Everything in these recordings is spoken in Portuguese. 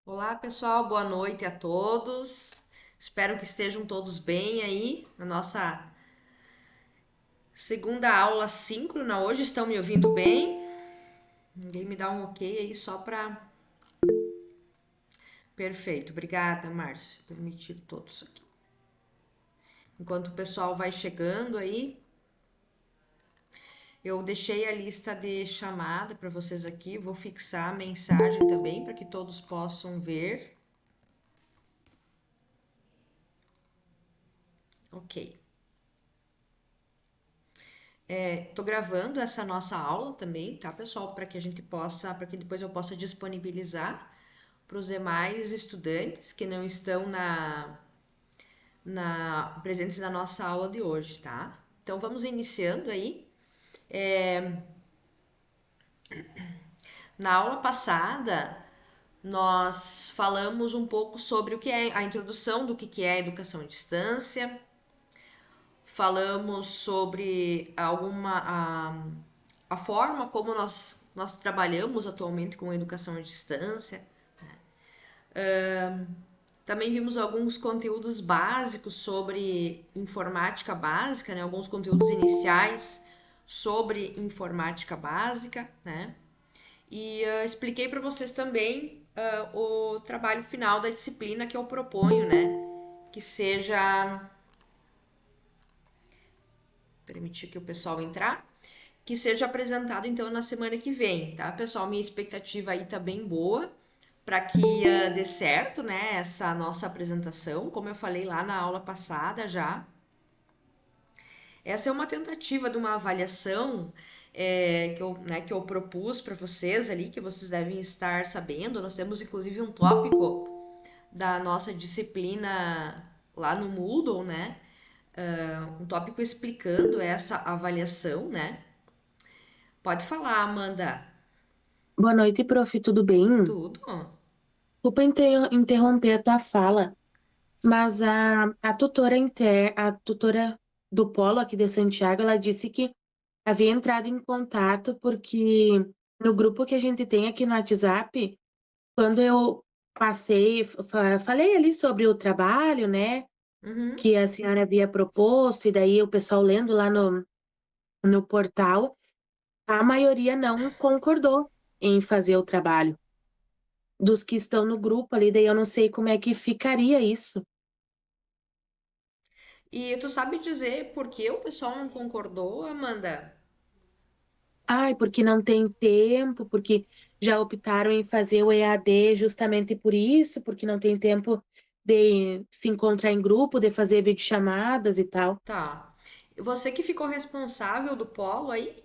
Olá, pessoal, boa noite a todos. Espero que estejam todos bem aí na nossa segunda aula síncrona. Hoje estão me ouvindo bem? Ninguém me dá um ok aí só para. Perfeito, obrigada, Márcio, por permitir todos aqui. Enquanto o pessoal vai chegando aí, eu deixei a lista de chamada para vocês aqui. Vou fixar a mensagem também para que todos possam ver. Ok. Tô gravando essa nossa aula também, tá, pessoal? Para que a gente possa, para que depois eu possa disponibilizar para os demais estudantes que não estão presentes na nossa aula de hoje, tá? Então vamos iniciando aí. Na aula passada, nós falamos um pouco sobre o que é a introdução do que é a educação à distância, falamos sobre a forma como nós trabalhamos atualmente com a educação à distância. Também vimos alguns conteúdos básicos sobre informática básica, né? Alguns conteúdos iniciais sobre informática básica, né? E expliquei para vocês também o trabalho final da disciplina que eu proponho, né? Que seja. Permitir que o pessoal entrar. Que seja apresentado então na semana que vem, tá, pessoal? Minha expectativa aí tá bem boa para que dê certo, né, essa nossa apresentação, como eu falei lá na aula passada já. Essa é uma tentativa de uma avaliação que eu propus para vocês ali, que vocês devem estar sabendo. Nós temos inclusive um tópico da nossa disciplina lá no Moodle, né? Um tópico explicando essa avaliação, né? Pode falar, Amanda. Boa noite, prof. Tudo bem? Tudo? Desculpa interromper a tua fala, mas a tutora do Polo aqui de Santiago, ela disse que havia entrado em contato porque no grupo que a gente tem aqui no WhatsApp, quando eu falei ali sobre o trabalho, né, Uhum. que a senhora havia proposto, e daí o pessoal lendo lá no portal, a maioria não concordou em fazer o trabalho. Dos que estão no grupo ali, daí eu não sei como é que ficaria isso. E tu sabe dizer por que o pessoal não concordou, Amanda? Ai, porque não tem tempo, porque já optaram em fazer o EAD justamente por isso, porque não tem tempo de se encontrar em grupo, de fazer videochamadas e tal. Tá. Você que ficou responsável do polo aí?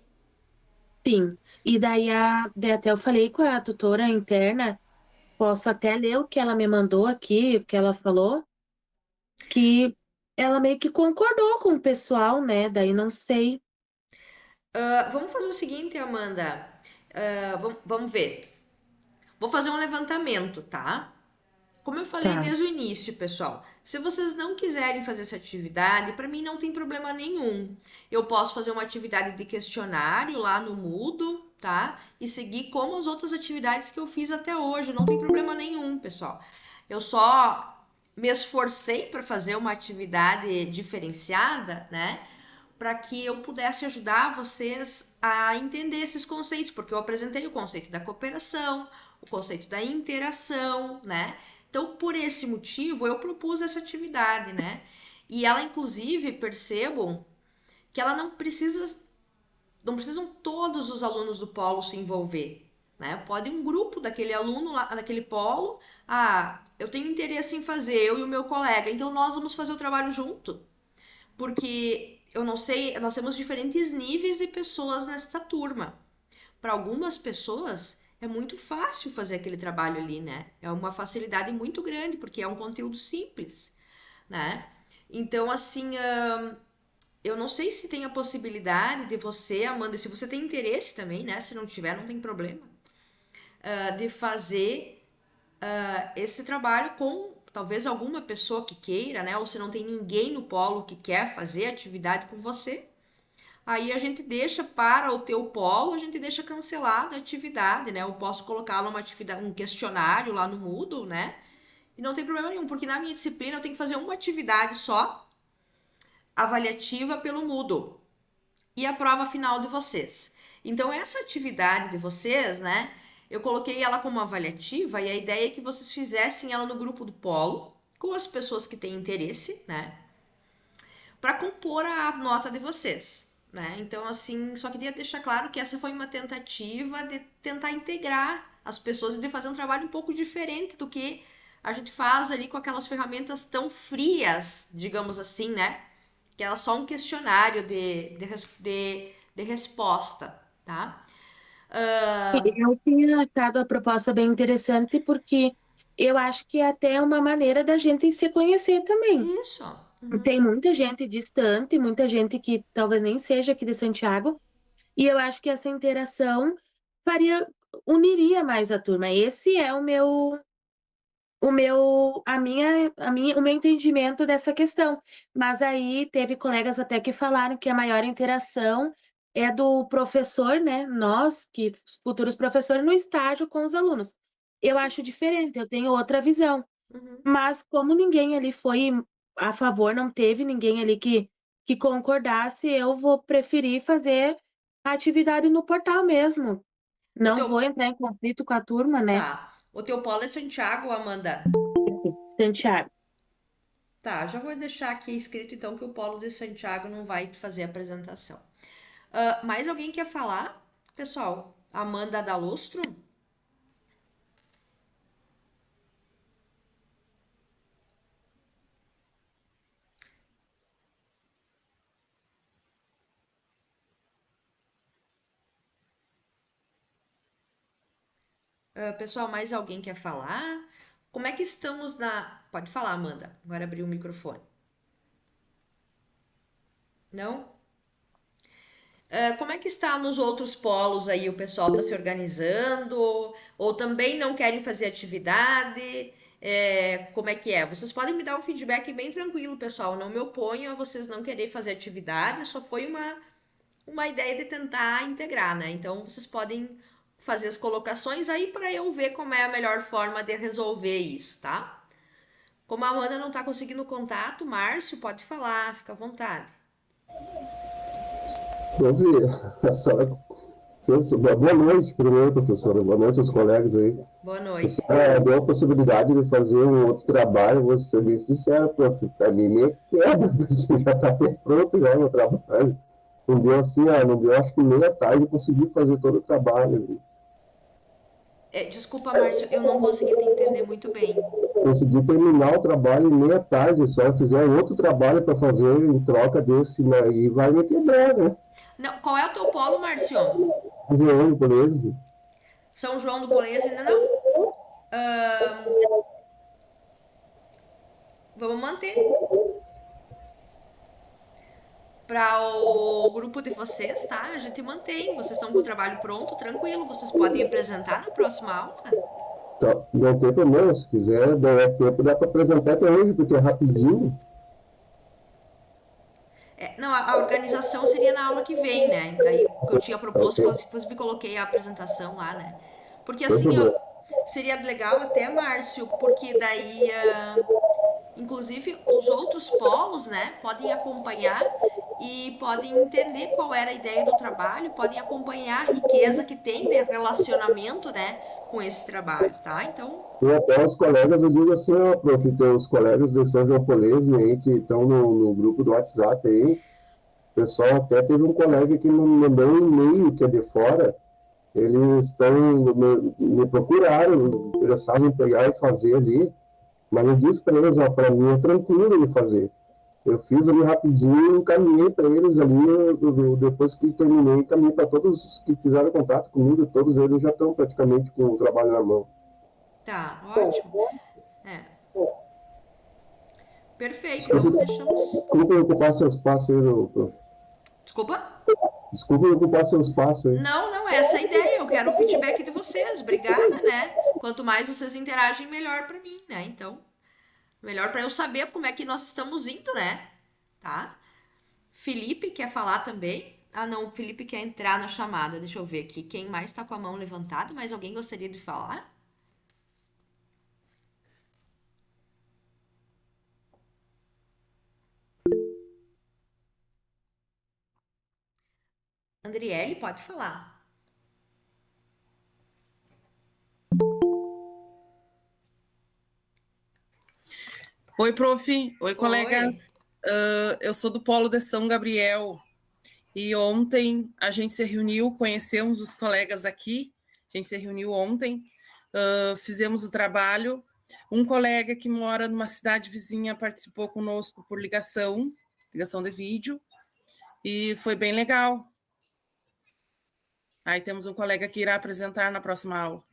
Sim. E daí até eu falei com a tutora interna, posso até ler o que ela me mandou aqui, o que ela falou, que ela meio que concordou com o pessoal, né? Daí não sei. Vamos fazer o seguinte, Amanda. Vamos ver. Vou fazer um levantamento, tá? Como eu falei Tá. desde o início, pessoal, se vocês não quiserem fazer essa atividade, para mim não tem problema nenhum. Eu posso fazer uma atividade de questionário lá no Moodle, tá? E seguir como as outras atividades que eu fiz até hoje, não tem problema nenhum, pessoal. Eu só me esforcei para fazer uma atividade diferenciada, né? Para que eu pudesse ajudar vocês a entender esses conceitos, porque eu apresentei o conceito da cooperação, o conceito da interação, né? Então, por esse motivo, eu propus essa atividade, né? E ela, inclusive, percebam que ela não precisam todos os alunos do polo se envolver, né? Pode um grupo daquele aluno lá, daquele polo, eu tenho interesse em fazer, eu e o meu colega, então nós vamos fazer o trabalho junto, porque eu não sei, nós temos diferentes níveis de pessoas nesta turma. Para algumas pessoas é muito fácil fazer aquele trabalho ali, né? É uma facilidade muito grande, porque é um conteúdo simples, né? Então, assim, eu não sei se tem a possibilidade de você, Amanda, se você tem interesse também, né? Se não tiver, não tem problema, de fazer esse trabalho com talvez alguma pessoa que queira, né? Ou se não tem ninguém no polo que quer fazer atividade com você, aí a gente deixa para o teu polo, a gente deixa cancelada a atividade, né? Eu posso colocar lá uma atividade, um questionário lá no Moodle, né? E não tem problema nenhum, porque na minha disciplina eu tenho que fazer uma atividade só, avaliativa pelo Moodle. E a prova final de vocês. Então, essa atividade de vocês, né? Eu coloquei ela como avaliativa e a ideia é que vocês fizessem ela no grupo do Polo, com as pessoas que têm interesse, né? Para compor a nota de vocês, né? Então, assim, só queria deixar claro que essa foi uma tentativa de tentar integrar as pessoas e de fazer um trabalho um pouco diferente do que a gente faz ali com aquelas ferramentas tão frias, digamos assim, né? Que é só um questionário de resposta, tá? Eu tinha achado a proposta bem interessante porque eu acho que é até uma maneira da gente se conhecer também. Isso. Uhum. Tem muita gente distante, muita gente que talvez nem seja aqui de Santiago, e eu acho que essa interação faria, uniria mais a turma. Esse é o meu entendimento dessa questão. Mas aí teve colegas até que falaram que a maior interação é do professor, né? Nós, que futuros professores, no estágio com os alunos. Eu acho diferente, eu tenho outra visão. Uhum. Mas como ninguém ali foi a favor, não teve ninguém ali que concordasse, eu vou preferir fazer a atividade no portal mesmo. O Não teu, vou entrar em conflito com a turma, né? tá. O teu polo é Santiago, Amanda. Santiago. Tá, já vou deixar aqui escrito então que o polo de Santiago não vai fazer a apresentação. Mais alguém quer falar? Pessoal, Amanda da Lustro? Pessoal, mais alguém quer falar? Como é que estamos na. Pode falar, Amanda. Agora abrir o microfone. Não? Como é que está nos outros polos aí? O pessoal está se organizando? Ou também não querem fazer atividade? Como é que é? Vocês podem me dar um feedback bem tranquilo, pessoal. Não me oponho a vocês não querer fazer atividade, só foi uma ideia de tentar integrar, né? Então vocês podem fazer as colocações aí para eu ver como é a melhor forma de resolver isso, tá? Como a Amanda não está conseguindo contato, Márcio, pode falar, fica à vontade. Eu vi a senhora boa noite, primeiro, professora. Boa noite aos colegas aí. Boa A noite. senhora deu a possibilidade de fazer um outro trabalho, vou ser bem sincero, prof. Para mim, me quebra, porque já está até pronto já o meu trabalho. Não deu assim, não deu acho que meia tarde eu consegui fazer todo o trabalho. Desculpa, Márcio, eu não consegui te entender muito bem. Consegui terminar o trabalho em meia tarde, só eu fizer outro trabalho para fazer em troca desse, né? E vai me quebrar, né? Não, qual é o teu polo, Márcio? Engenheiro, beleza? São João do Polense ainda não? Ahn, vamos manter. Para o grupo de vocês, tá? A gente mantém. Vocês estão com o trabalho pronto, tranquilo. Vocês podem apresentar na próxima aula. Tá, não tem problema, se quiser, der tempo, dá para apresentar até hoje, porque é rapidinho. Não, a organização seria na aula que vem, né? Daí que eu tinha proposto, Ok, inclusive coloquei a apresentação lá, né? Porque sem assim, ó, problema. seria legal até, Márcio, porque daí, inclusive, os outros polos, né, podem acompanhar e podem entender qual era a ideia do trabalho, podem acompanhar a riqueza que tem de relacionamento, né, com esse trabalho, tá? Então, E até os colegas, eu digo assim, ó, prof, tem os colegas de São João Polese aí que estão no grupo do WhatsApp aí. O pessoal até teve um colega que me mandou um e-mail que é de fora. Eles me procuraram, interessados em pegar e fazer ali. Mas eu disse para eles, ó, para mim é tranquilo de fazer. Eu fiz ali rapidinho, encaminhei para eles ali, depois que terminei, encaminhei para todos os que fizeram contato comigo, todos eles já estão praticamente com o trabalho na mão. tá, ótimo. É, perfeito. Desculpe, Então, deixamos. desculpe ocupar seu espaço aí, prof. Desculpa? Desculpe ocupar seu espaço aí. Não, não, essa é a ideia. Eu quero o feedback de vocês. Obrigada, né? Quanto mais vocês interagem, melhor para mim, né? Então, melhor para eu saber como é que nós estamos indo, né? Tá? Felipe quer falar também? Ah, não, o Felipe quer entrar na chamada. Deixa eu ver aqui. Quem mais está com a mão levantada? Mais alguém gostaria de falar? Andriele, pode falar. Oi, prof. Oi, Oi. colegas. Eu sou do Polo de São Gabriel e ontem a gente se reuniu, conhecemos os colegas aqui, a gente se reuniu ontem, fizemos o trabalho. Um colega que mora numa cidade vizinha participou conosco por ligação de vídeo, e foi bem legal. Aí temos um colega que irá apresentar na próxima aula.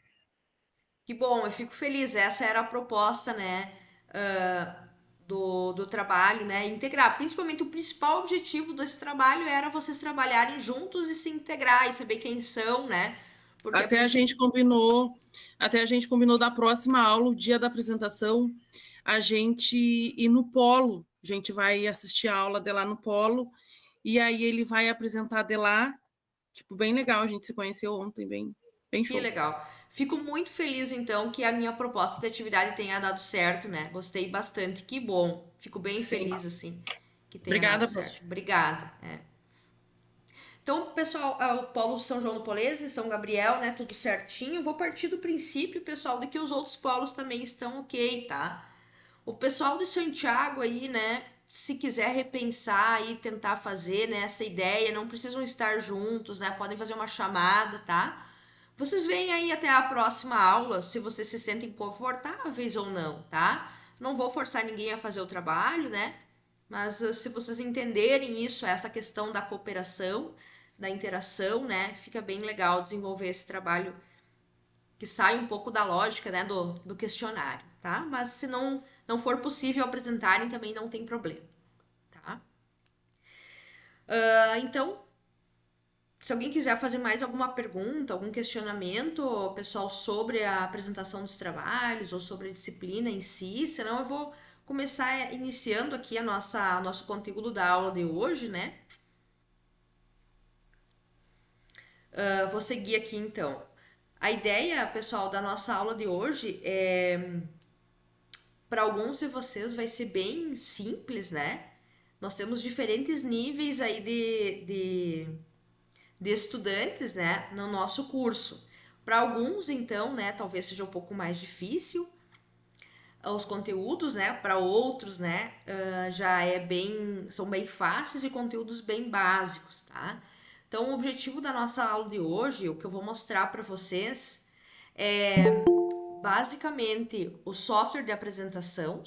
Que bom, eu fico feliz. Essa era a proposta, né, do trabalho, né? Integrar. Principalmente o principal objetivo desse trabalho era vocês trabalharem juntos e se integrar e saber quem são, né? Porque Até a gente combinou da próxima aula, o dia da apresentação, a gente ir no polo. A gente vai assistir a aula de lá no polo, e aí ele vai apresentar de lá. Tipo, bem legal, a gente se conheceu ontem, bem Que show. legal. Fico muito feliz, então, que a minha proposta de atividade tenha dado certo, né? Gostei bastante. Que bom. Fico bem Sim. feliz, assim, que tenha dado Obrigada, certo. prof. Obrigada. Então, pessoal, o Polo São João do Polese, São Gabriel, né? Tudo certinho. Vou partir do princípio, pessoal, de que os outros polos também estão ok, tá? O pessoal de Santiago aí, né? Se quiser repensar e tentar fazer, né, essa ideia, não precisam estar juntos, né? Podem fazer uma chamada, tá? Vocês vêm aí até a próxima aula, se vocês se sentem confortáveis ou não, tá? Não vou forçar ninguém a fazer o trabalho, né? Mas se vocês entenderem isso, essa questão da cooperação, da interação, né? Fica bem legal desenvolver esse trabalho que sai um pouco da lógica, né, do questionário, tá? Mas se não for possível apresentarem, também não tem problema, tá? Então, se alguém quiser fazer mais alguma pergunta, algum questionamento, pessoal, sobre a apresentação dos trabalhos ou sobre a disciplina em si, senão eu vou começar iniciando aqui nosso conteúdo da aula de hoje, né? Vou seguir aqui então. A ideia, pessoal, da nossa aula de hoje para alguns de vocês vai ser bem simples, né? Nós temos diferentes níveis aí de estudantes, né, no nosso curso. Para alguns, então, né, talvez seja um pouco mais difícil os conteúdos, né? Para outros, né, são bem fáceis e conteúdos bem básicos, tá? Então, o objetivo da nossa aula de hoje, o que eu vou mostrar para vocês, é basicamente o software de apresentação,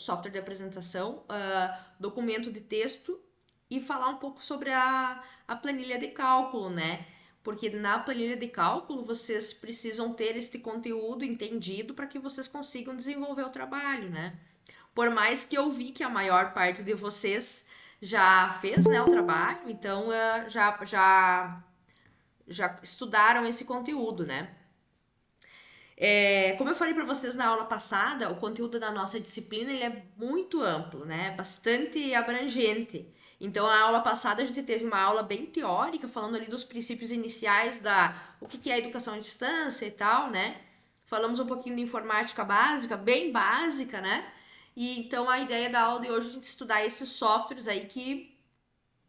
documento de texto e falar um pouco sobre a planilha de cálculo, né? Porque na planilha de cálculo vocês precisam ter este conteúdo entendido para que vocês consigam desenvolver o trabalho, né? Por mais que eu vi que a maior parte de vocês já fez, né, o trabalho, então já estudaram esse conteúdo, né? Como eu falei para vocês na aula passada, o conteúdo da nossa disciplina ele é muito amplo, né? Bastante abrangente. Então, a aula passada a gente teve uma aula bem teórica, falando ali dos princípios iniciais o que é a educação à distância e tal, né? Falamos um pouquinho de informática básica, bem básica, né? E então a ideia da aula de hoje é a gente estudar esses softwares aí que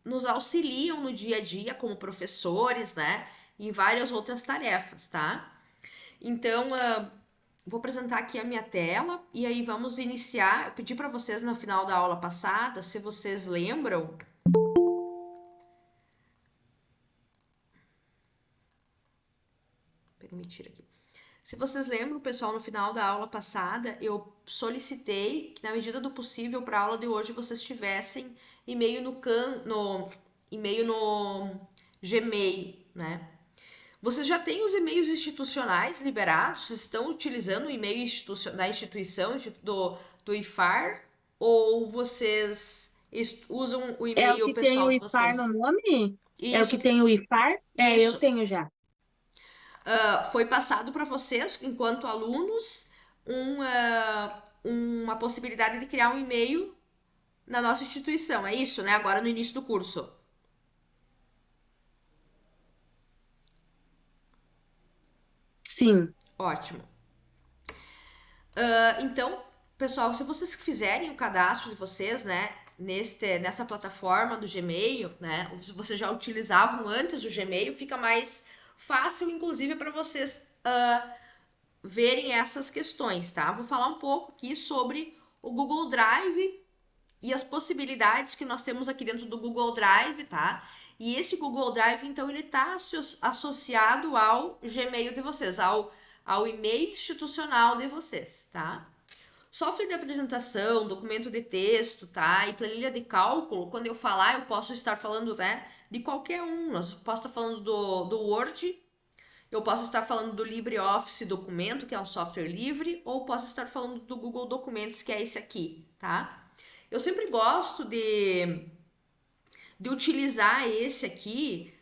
nos auxiliam no dia a dia como professores, né? Em várias outras tarefas, tá? Então, vou apresentar aqui a minha tela e aí vamos iniciar. Eu pedi para vocês no final da aula passada, se vocês lembram. Permitir aqui. Se vocês lembram, pessoal, no final da aula passada, eu solicitei que, na medida do possível, para a aula de hoje vocês tivessem e-mail e-mail no Gmail, né? Vocês já têm os e-mails institucionais liberados? Vocês estão utilizando o e-mail da instituição, do IFAR? Ou vocês usam o É o e-mail que tem pessoal o de IFAR no vocês? nome? É o Isso, que tem o IFAR? É, eu isso. tenho já. Foi passado para vocês, enquanto alunos, uma possibilidade de criar um e-mail na nossa instituição. É isso, né? Agora no início do curso. Sim. Ótimo. Então, pessoal, se vocês fizerem o cadastro de vocês, né, nessa plataforma do Gmail, né, se vocês já utilizavam antes do Gmail, fica mais fácil, inclusive, para vocês verem essas questões, tá? Vou falar um pouco aqui sobre o Google Drive e as possibilidades que nós temos aqui dentro do Google Drive, tá? E esse Google Drive, então, ele está associado ao Gmail de vocês, ao e-mail institucional de vocês, tá? Software de apresentação, documento de texto, tá? E planilha de cálculo, quando eu falar, eu posso estar falando, né, de qualquer um. Eu posso estar falando do Word, eu posso estar falando do LibreOffice Documento, que é um software livre, ou posso estar falando do Google Documentos, que é esse aqui, tá? Eu sempre gosto de utilizar esse aqui,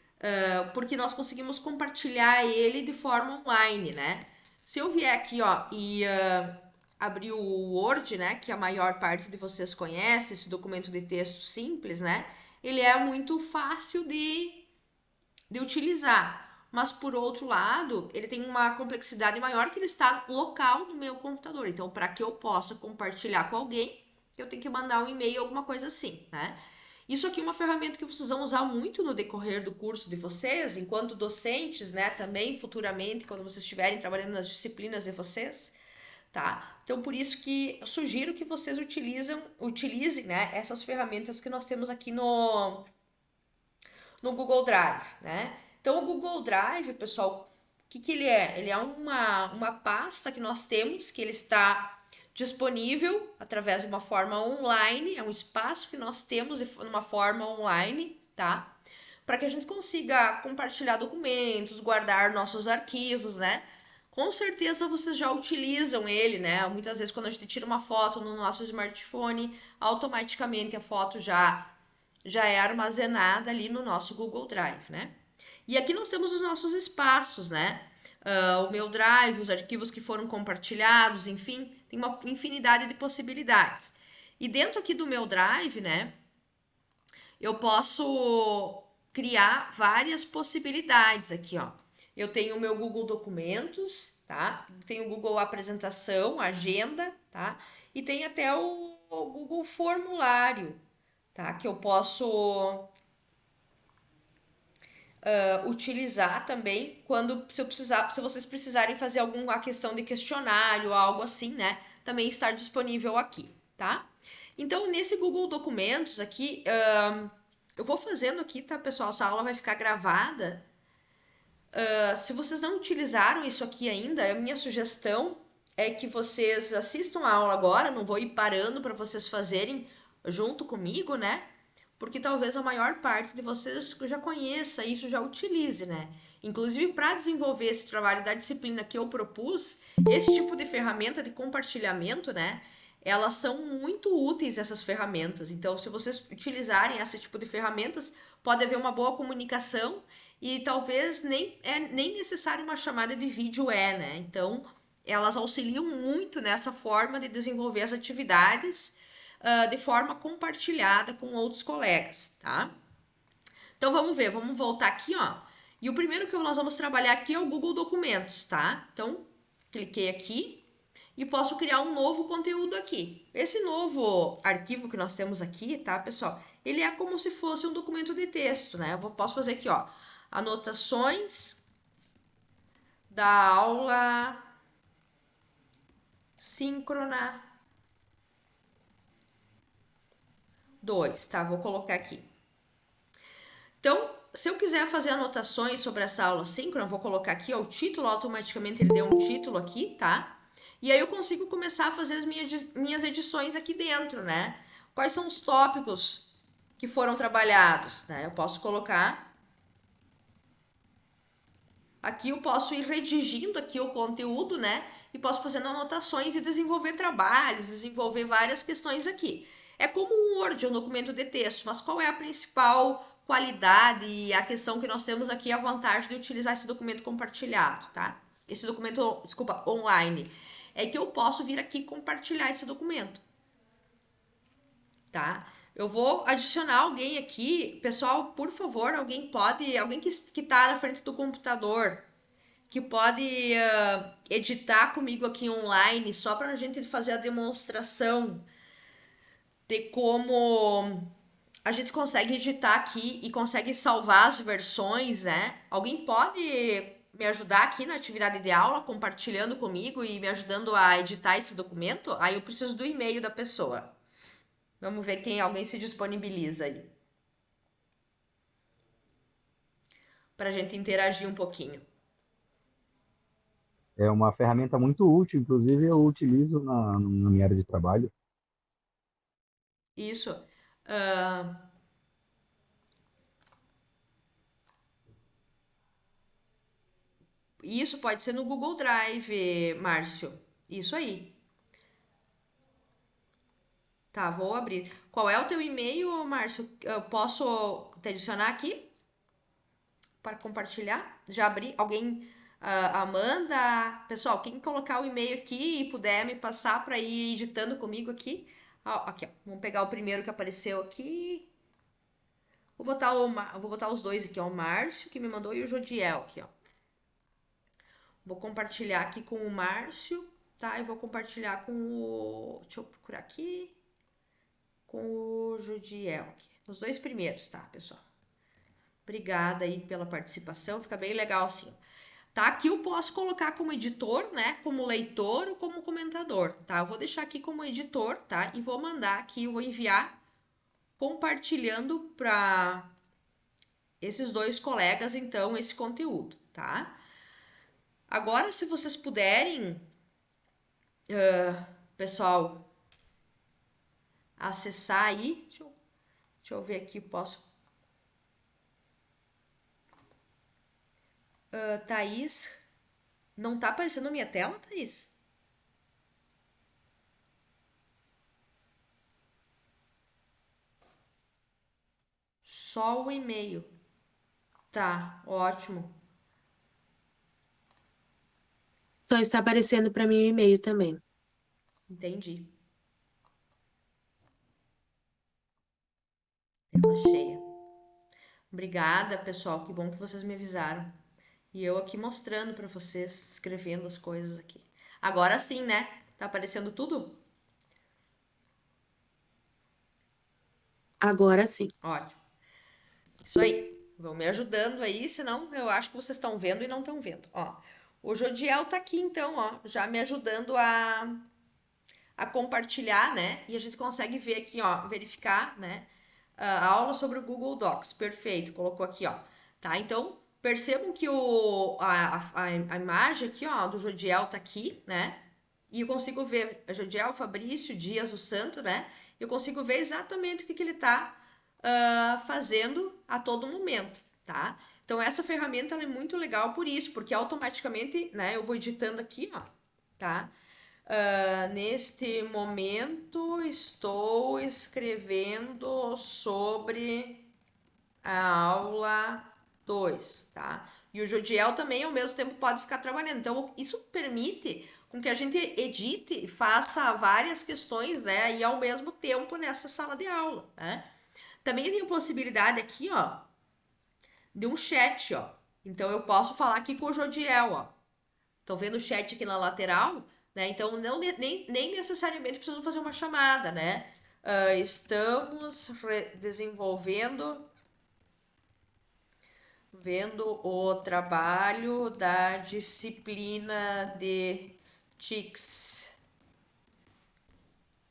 porque nós conseguimos compartilhar ele de forma online, né? Se eu vier aqui, ó, e abrir o Word, né, que a maior parte de vocês conhece, esse documento de texto simples, né? Ele é muito fácil de utilizar. Mas, por outro lado, ele tem uma complexidade maior que ele está local no meu computador. Então, para que eu possa compartilhar com alguém, eu tenho que mandar um e-mail, alguma coisa assim, né? Isso aqui é uma ferramenta que vocês vão usar muito no decorrer do curso de vocês, enquanto docentes, né? Também futuramente, quando vocês estiverem trabalhando nas disciplinas de vocês, tá? Então, por isso que eu sugiro que vocês utilizem, né, essas ferramentas que nós temos aqui no Google Drive, né? Então, o Google Drive, pessoal, o que ele é? Ele é uma pasta que nós temos, que ele está disponível através de uma forma online, é um espaço que nós temos de uma forma online, tá? Para que a gente consiga compartilhar documentos, guardar nossos arquivos, né? Com certeza vocês já utilizam ele, né? Muitas vezes quando a gente tira uma foto no nosso smartphone, automaticamente a foto já é armazenada ali no nosso Google Drive, né? E aqui nós temos os nossos espaços, né? O meu Drive, os arquivos que foram compartilhados, enfim, tem uma infinidade de possibilidades. E dentro aqui do meu Drive, né, eu posso criar várias possibilidades aqui, ó. Eu tenho o meu Google Documentos, tá? Tenho o Google Apresentação, Agenda, tá? E tem até o Google Formulário, tá? Que eu posso utilizar também se vocês precisarem fazer alguma questão de questionário, algo assim, né? Também estar disponível aqui, tá? Então, nesse Google Documentos aqui, eu vou fazendo aqui, tá, pessoal? Essa aula vai ficar gravada. Se vocês não utilizaram isso aqui ainda, a minha sugestão é que vocês assistam a aula agora, não vou ir parando para vocês fazerem junto comigo, né? Porque talvez a maior parte de vocês já conheça isso, já utilize, né? Inclusive, para desenvolver esse trabalho da disciplina que eu propus, esse tipo de ferramenta de compartilhamento, né? Elas são muito úteis, essas ferramentas. Então, se vocês utilizarem esse tipo de ferramentas, pode haver uma boa comunicação e talvez nem necessário uma chamada de vídeo, né? Então, elas auxiliam muito nessa forma de desenvolver as atividades de forma compartilhada com outros colegas, tá? Então, vamos ver, vamos voltar aqui, ó. E o primeiro que nós vamos trabalhar aqui é o Google Documentos, tá? Então, cliquei aqui e posso criar um novo conteúdo aqui. Esse novo arquivo que nós temos aqui, tá, pessoal? Ele é como se fosse um documento de texto, né? Eu posso fazer aqui, ó, anotações da aula síncrona 2, tá? Vou colocar aqui. Então, se eu quiser fazer anotações sobre essa aula síncrona, vou colocar aqui, ó, o título, automaticamente ele deu um título aqui, tá? E aí eu consigo começar a fazer as minhas edições aqui dentro, né? Quais são os tópicos que foram trabalhados, né? Eu posso colocar aqui, eu posso ir redigindo aqui o conteúdo, né? E posso fazendo anotações e desenvolver trabalhos, desenvolver várias questões aqui. É como um Word, um documento de texto, mas qual é a principal qualidade e a questão que nós temos aqui, a vantagem de utilizar esse documento compartilhado, tá? Esse documento, desculpa, online. É que eu posso vir aqui compartilhar esse documento, tá? Eu vou adicionar alguém aqui. Pessoal, por favor, alguém que está na frente do computador, que pode editar comigo aqui online, só para a gente fazer a demonstração de como a gente consegue editar aqui e consegue salvar as versões, né? Alguém pode me ajudar aqui na atividade de aula, compartilhando comigo e me ajudando a editar esse documento? Aí eu preciso do e-mail da pessoa. Vamos ver quem alguém se disponibiliza aí. Para a gente interagir um pouquinho. É uma ferramenta muito útil, inclusive eu utilizo na minha área de trabalho. Isso. Ah, isso pode ser no Google Drive, Márcio. Isso aí. Tá, vou abrir. Qual é o teu e-mail, Márcio? Eu posso te adicionar aqui para compartilhar? Já abri? Alguém, Amanda? Pessoal, quem colocar o e-mail aqui e puder me passar para ir editando comigo aqui? Aqui, ó. Vamos pegar o primeiro que apareceu aqui. Vou botar os dois aqui, ó. O Márcio que me mandou e o Jodiel aqui, ó. Vou compartilhar aqui com o Márcio, tá? E vou compartilhar com o... Deixa eu procurar aqui. Com o Jodiel aqui. Os dois primeiros, tá, pessoal? Obrigada aí pela participação. Fica bem legal assim. Tá? Aqui eu posso colocar como editor, né? Como leitor ou como comentador, tá? Eu vou deixar aqui como editor, tá? E vou mandar aqui, eu vou enviar compartilhando para esses dois colegas, então, esse conteúdo, tá? Agora, se vocês puderem, pessoal, acessar aí, deixa eu ver aqui, posso... Thaís, não tá aparecendo minha tela, Thaís? Só o e-mail. Tá, ótimo. Só está aparecendo para mim o e-mail também. Entendi. Tela cheia. Obrigada, pessoal. Que bom que vocês me avisaram. E eu aqui mostrando para vocês, escrevendo as coisas aqui. Agora sim, né? Tá aparecendo tudo? Agora sim. Ótimo. Isso aí. Vão me ajudando aí, senão eu acho que vocês estão vendo e não estão vendo. Ó, o Jodiel tá aqui então, ó, já me ajudando a compartilhar, né? E a gente consegue ver aqui, ó, verificar, né? A aula sobre o Google Docs. Perfeito, colocou aqui, ó. Tá? Então, percebam que a imagem aqui, ó, do Jodiel tá aqui, né? E eu consigo ver Jodiel, Fabrício, Dias, o Santo, né? Eu consigo ver exatamente o que ele tá fazendo a todo momento, tá? Então, essa ferramenta ela é muito legal por isso, porque automaticamente, né, eu vou editando aqui, ó, tá? Neste momento estou escrevendo sobre a aula 2, tá? E o Jodiel também ao mesmo tempo pode ficar trabalhando. Então, isso permite com que a gente edite e faça várias questões, né? E ao mesmo tempo nessa sala de aula, né? Também tem a possibilidade aqui, ó, de um chat, ó. Então, eu posso falar aqui com o Jodiel, ó. Estão vendo o chat aqui na lateral? Né? Então, não, nem necessariamente precisam fazer uma chamada, né? Estamos desenvolvendo o trabalho da disciplina de TICS.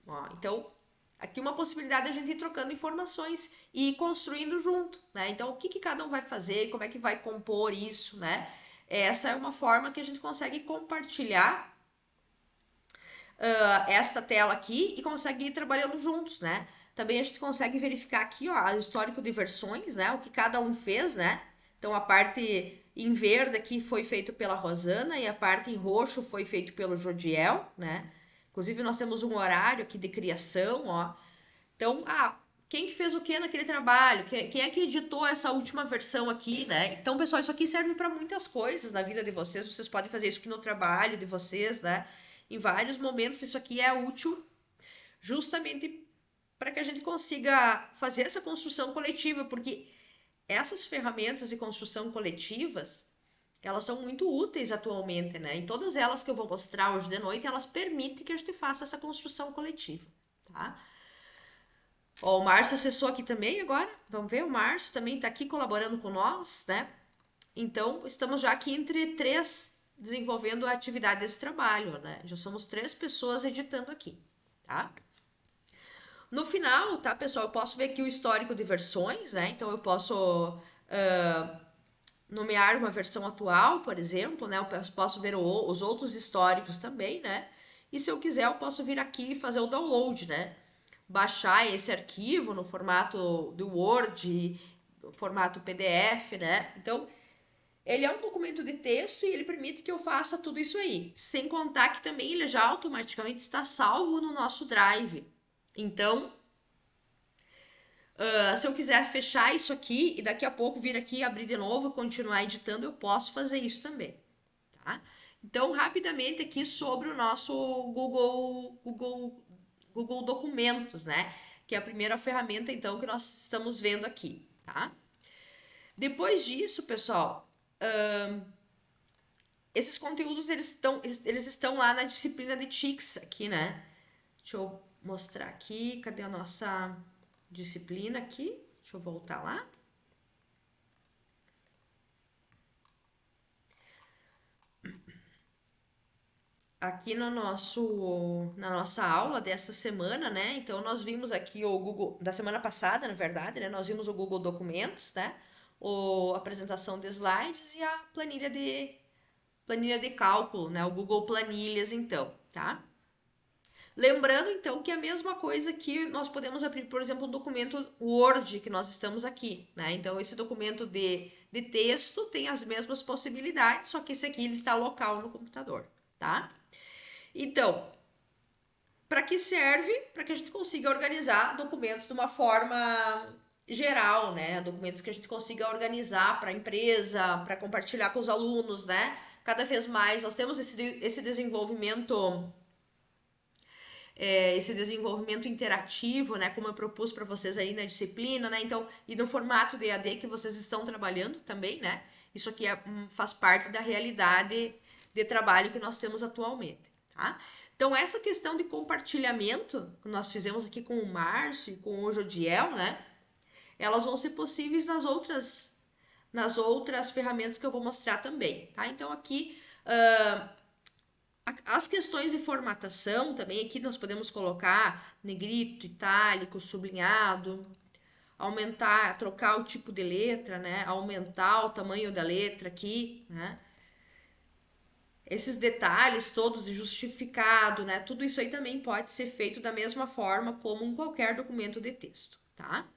Ó, então, aqui uma possibilidade de a gente ir trocando informações e ir construindo junto, né? Então, o que cada um vai fazer, como é que vai compor isso, né? Essa é uma forma que a gente consegue compartilhar esta tela aqui e consegue ir trabalhando juntos, né? Também a gente consegue verificar aqui, ó, o histórico de versões, né? O que cada um fez, né? Então, a parte em verde aqui foi feito pela Rosana e a parte em roxo foi feito pelo Jodiel, né? Inclusive, nós temos um horário aqui de criação, ó. Então, quem que fez o que naquele trabalho? Quem é que editou essa última versão aqui, né? Então, pessoal, isso aqui serve para muitas coisas na vida de vocês. Vocês podem fazer isso aqui no trabalho de vocês, né? Em vários momentos, isso aqui é útil justamente para que a gente consiga fazer essa construção coletiva, porque essas ferramentas de construção coletivas, elas são muito úteis atualmente, né? E todas elas que eu vou mostrar hoje de noite, elas permitem que a gente faça essa construção coletiva, tá? Ó, o Márcio acessou aqui também agora. Vamos ver, o Márcio também está aqui colaborando com nós, né? Então, estamos já aqui entre 3 desenvolvendo a atividade desse trabalho, né? Já somos 3 pessoas editando aqui, tá? No final, tá, pessoal, eu posso ver aqui o histórico de versões, né? Então, eu posso nomear uma versão atual, por exemplo, né? Eu posso ver os outros históricos também, né? E se eu quiser, eu posso vir aqui e fazer o download, né? Baixar esse arquivo no formato do Word, no formato PDF, né? Então, ele é um documento de texto e ele permite que eu faça tudo isso aí. Sem contar que também ele já automaticamente está salvo no nosso Drive. Então, se eu quiser fechar isso aqui e daqui a pouco vir aqui, abrir de novo e continuar editando, eu posso fazer isso também, tá? Então, rapidamente aqui sobre o nosso Google Documentos, né? Que é a primeira ferramenta, então, que nós estamos vendo aqui, tá? Depois disso, pessoal, esses conteúdos, eles estão lá na disciplina de TICS aqui, né? Deixa eu mostrar aqui, cadê a nossa disciplina aqui? Deixa eu voltar lá. Aqui na nossa aula dessa semana, né? Então, nós vimos aqui o Google, da semana passada, na verdade, né? Nós vimos o Google Documentos, né? A apresentação de slides e a planilha de cálculo, né? O Google Planilhas, então, tá? Lembrando, então, que é a mesma coisa que nós podemos abrir, por exemplo, um documento Word que nós estamos aqui, né? Então, esse documento de texto tem as mesmas possibilidades, só que esse aqui ele está local no computador, tá? Então, para que serve? Para que a gente consiga organizar documentos de uma forma geral, né? Documentos que a gente consiga organizar para a empresa, para compartilhar com os alunos, né? Cada vez mais nós temos esse desenvolvimento interativo, né, como eu propus para vocês aí na disciplina, né, então, e no formato de EAD que vocês estão trabalhando também, né, isso aqui faz parte da realidade de trabalho que nós temos atualmente, tá? Então, essa questão de compartilhamento que nós fizemos aqui com o Márcio e com o Jodiel, né, elas vão ser possíveis nas outras ferramentas que eu vou mostrar também, tá? Então, aqui, as questões de formatação também, aqui nós podemos colocar negrito, itálico, sublinhado, aumentar, trocar o tipo de letra, né? Aumentar o tamanho da letra aqui, né? Esses detalhes todos de justificado, né? Tudo isso aí também pode ser feito da mesma forma como em qualquer documento de texto, tá?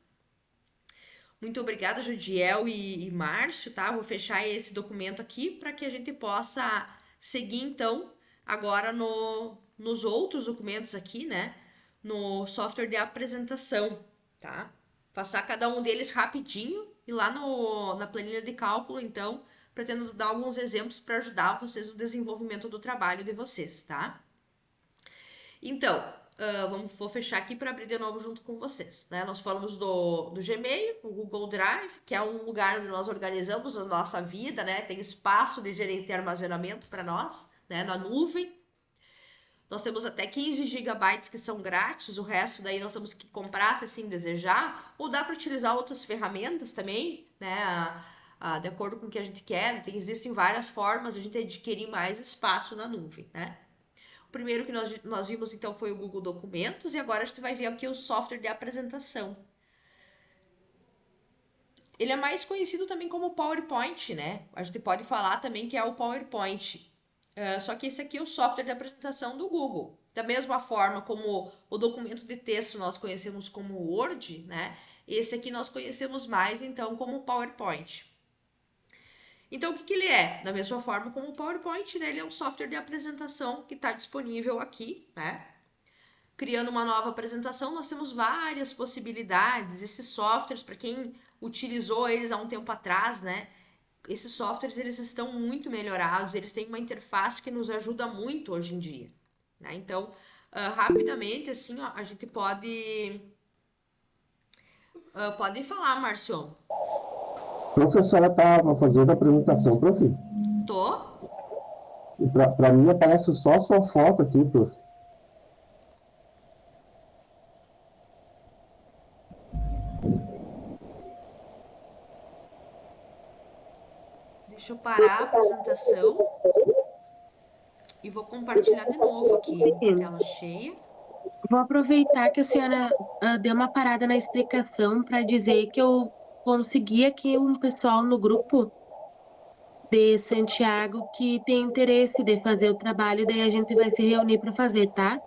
Muito obrigada, Jodiel e Márcio, tá? Vou fechar esse documento aqui para que a gente possa seguir, então, agora nos outros documentos aqui, né? No software de apresentação, tá? Passar cada um deles rapidinho e lá na planilha de cálculo, então, pretendo dar alguns exemplos para ajudar vocês no desenvolvimento do trabalho de vocês, tá? Então, vou fechar aqui para abrir de novo junto com vocês, né? Nós falamos do Gmail, o Google Drive, que é um lugar onde nós organizamos a nossa vida, né? Tem espaço de gerente e armazenamento para nós, né? Na nuvem. Nós temos até 15 gigabytes que são grátis, o resto daí nós temos que comprar se assim desejar, ou dá para utilizar outras ferramentas também, né? De acordo com o que a gente quer. Existem várias formas de a gente adquirir mais espaço na nuvem, né? O primeiro que nós vimos, então, foi o Google Documentos, e agora a gente vai ver aqui o software de apresentação. Ele é mais conhecido também como PowerPoint, né? A gente pode falar também que é o PowerPoint. Só que esse aqui é o software de apresentação do Google. Da mesma forma como o documento de texto nós conhecemos como Word, né? Esse aqui nós conhecemos mais, então, como PowerPoint. Então, o que ele é? Da mesma forma como o PowerPoint, né? Ele é um software de apresentação que está disponível aqui, né? Criando uma nova apresentação, nós temos várias possibilidades. Esses softwares, para quem utilizou eles há um tempo atrás, né? Esses softwares, eles estão muito melhorados, eles têm uma interface que nos ajuda muito hoje em dia, né? Então, rapidamente, assim, ó, a gente pode falar, Márcio. A professora estava fazendo a apresentação, prof. Tô? Para mim aparece só a sua foto aqui, prof. Deixa eu parar a apresentação e vou compartilhar de novo aqui a tela cheia. Vou aproveitar que a senhora deu uma parada na explicação para dizer que eu consegui aqui um pessoal no grupo de Santiago que tem interesse de fazer o trabalho, daí a gente vai se reunir para fazer, tá?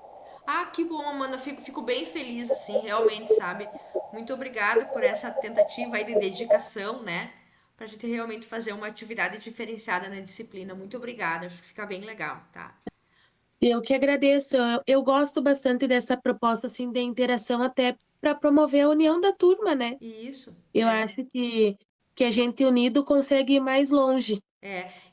Ah, que bom, Amanda. Fico bem feliz, assim, realmente, sabe? Muito obrigada por essa tentativa aí de dedicação, né? Pra gente realmente fazer uma atividade diferenciada na disciplina. Muito obrigada, acho que fica bem legal, tá? Eu que agradeço. Eu gosto bastante dessa proposta assim de interação até para promover a união da turma, né? Isso, Eu acho que a gente unido consegue ir mais longe.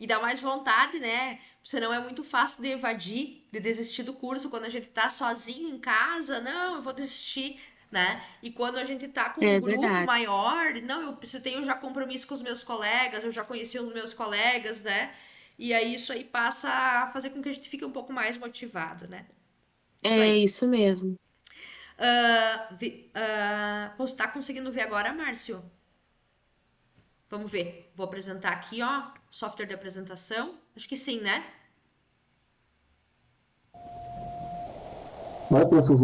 e dá mais vontade, né? Senão é muito fácil de evadir, de desistir do curso quando a gente tá sozinho em casa. Não, eu vou desistir, né? E quando a gente tá com um É grupo verdade. maior, não, eu tenho já compromisso com os meus colegas, eu já conheci os meus colegas, né? E aí isso aí passa a fazer com que a gente fique um pouco mais motivado, né? Isso É aí. isso mesmo. Você tá conseguindo ver agora, Márcio? Vamos ver. Vou apresentar aqui, ó, software de apresentação. Acho que sim, né? Mas, prof, eu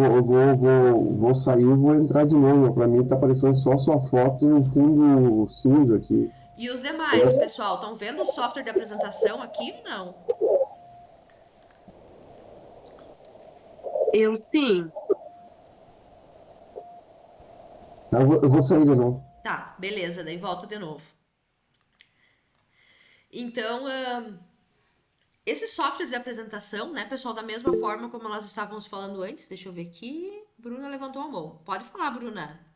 vou sair e vou entrar de novo. Para mim tá aparecendo só sua foto e um fundo cinza aqui. E os demais, pessoal, estão vendo o software de apresentação aqui ou não? Eu sim. Eu vou sair de novo. Tá, beleza, daí volto de novo. Então, esse software de apresentação, né, pessoal, da mesma forma como nós estávamos falando antes, deixa eu ver aqui. Bruna levantou a mão. Pode falar, Bruna.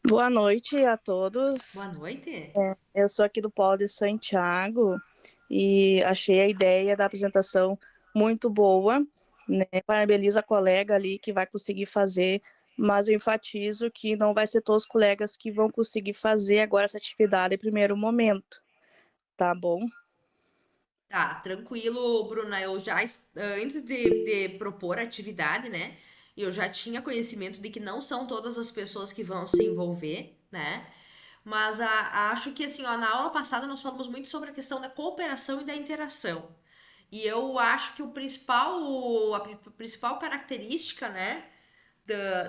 Boa noite a todos. Boa noite. Eu sou aqui do Polo de Santiago e achei a ideia da apresentação muito boa, né? Parabenizo a colega ali que vai conseguir fazer, mas eu enfatizo que não vai ser todos os colegas que vão conseguir fazer agora essa atividade em primeiro momento, tá bom? Tá, tranquilo, Bruna. Eu já, antes de propor a atividade, né? Eu já tinha conhecimento de que não são todas as pessoas que vão se envolver, né? Mas acho que, assim, ó, na aula passada nós falamos muito sobre a questão da cooperação e da interação. E eu acho que a principal característica, né,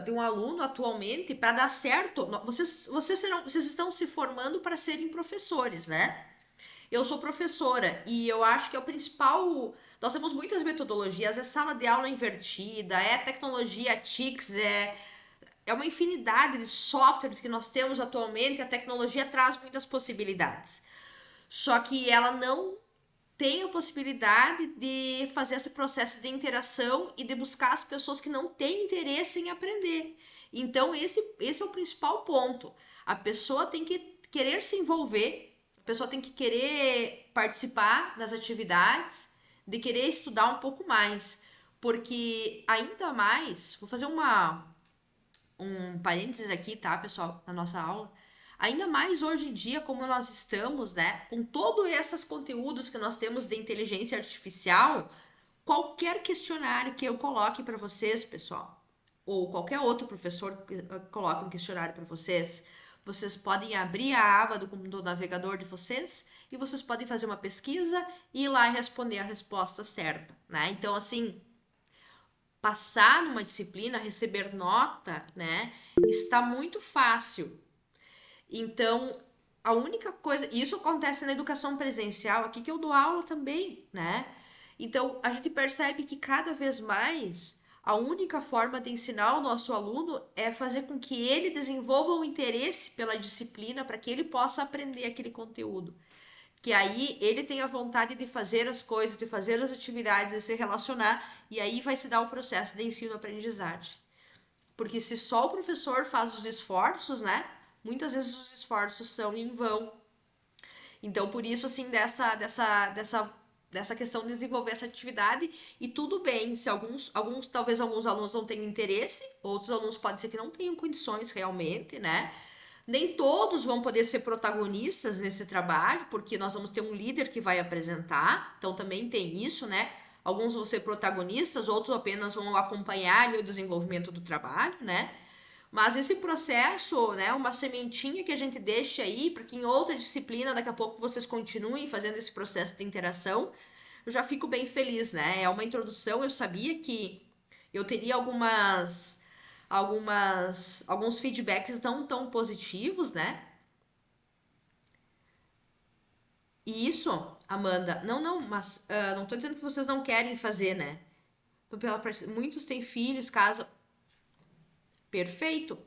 de um aluno atualmente, para dar certo, vocês estão se formando para serem professores, né? Eu sou professora e eu acho que é o principal. Nós temos muitas metodologias, é sala de aula invertida, é tecnologia TICS, é uma infinidade de softwares que nós temos atualmente. A tecnologia traz muitas possibilidades. Só que ela não tem a possibilidade de fazer esse processo de interação e de buscar as pessoas que não têm interesse em aprender. Então, esse é o principal ponto. A pessoa tem que querer se envolver, a pessoa tem que querer participar das atividades, de querer estudar um pouco mais. Porque ainda mais, vou fazer um parênteses aqui, tá, pessoal, na nossa aula. Ainda mais hoje em dia, como nós estamos, né, com todos esses conteúdos que nós temos de inteligência artificial, qualquer questionário que eu coloque para vocês, pessoal, ou qualquer outro professor coloque um questionário para vocês, vocês podem abrir a aba do navegador de vocês e vocês podem fazer uma pesquisa e ir lá e responder a resposta certa, né? Então, assim, passar numa disciplina, receber nota, né, está muito fácil. Então, a única coisa, e isso acontece na educação presencial aqui, que eu dou aula também, né? Então, a gente percebe que cada vez mais a única forma de ensinar o nosso aluno é fazer com que ele desenvolva o interesse pela disciplina para que ele possa aprender aquele conteúdo. Que aí ele tenha vontade de fazer as coisas, de fazer as atividades, de se relacionar, e aí vai se dar o processo de ensino-aprendizagem. Porque se só o professor faz os esforços, né? Muitas vezes os esforços são em vão. Então, por isso, assim, dessa questão de desenvolver essa atividade, e tudo bem, se talvez alguns alunos não tenham interesse, outros alunos pode ser que não tenham condições realmente, né? Nem todos vão poder ser protagonistas nesse trabalho, porque nós vamos ter um líder que vai apresentar, então também tem isso, né? Alguns vão ser protagonistas, outros apenas vão acompanhar ali o desenvolvimento do trabalho, né? Mas esse processo, né, uma sementinha que a gente deixa aí para que em outra disciplina daqui a pouco vocês continuem fazendo esse processo de interação, eu já fico bem feliz, né? É uma introdução, eu sabia que eu teria alguns feedbacks não tão positivos, né? E isso, Amanda, não, mas não tô dizendo que vocês não querem fazer, né? Muitos têm filhos, casa. Perfeito.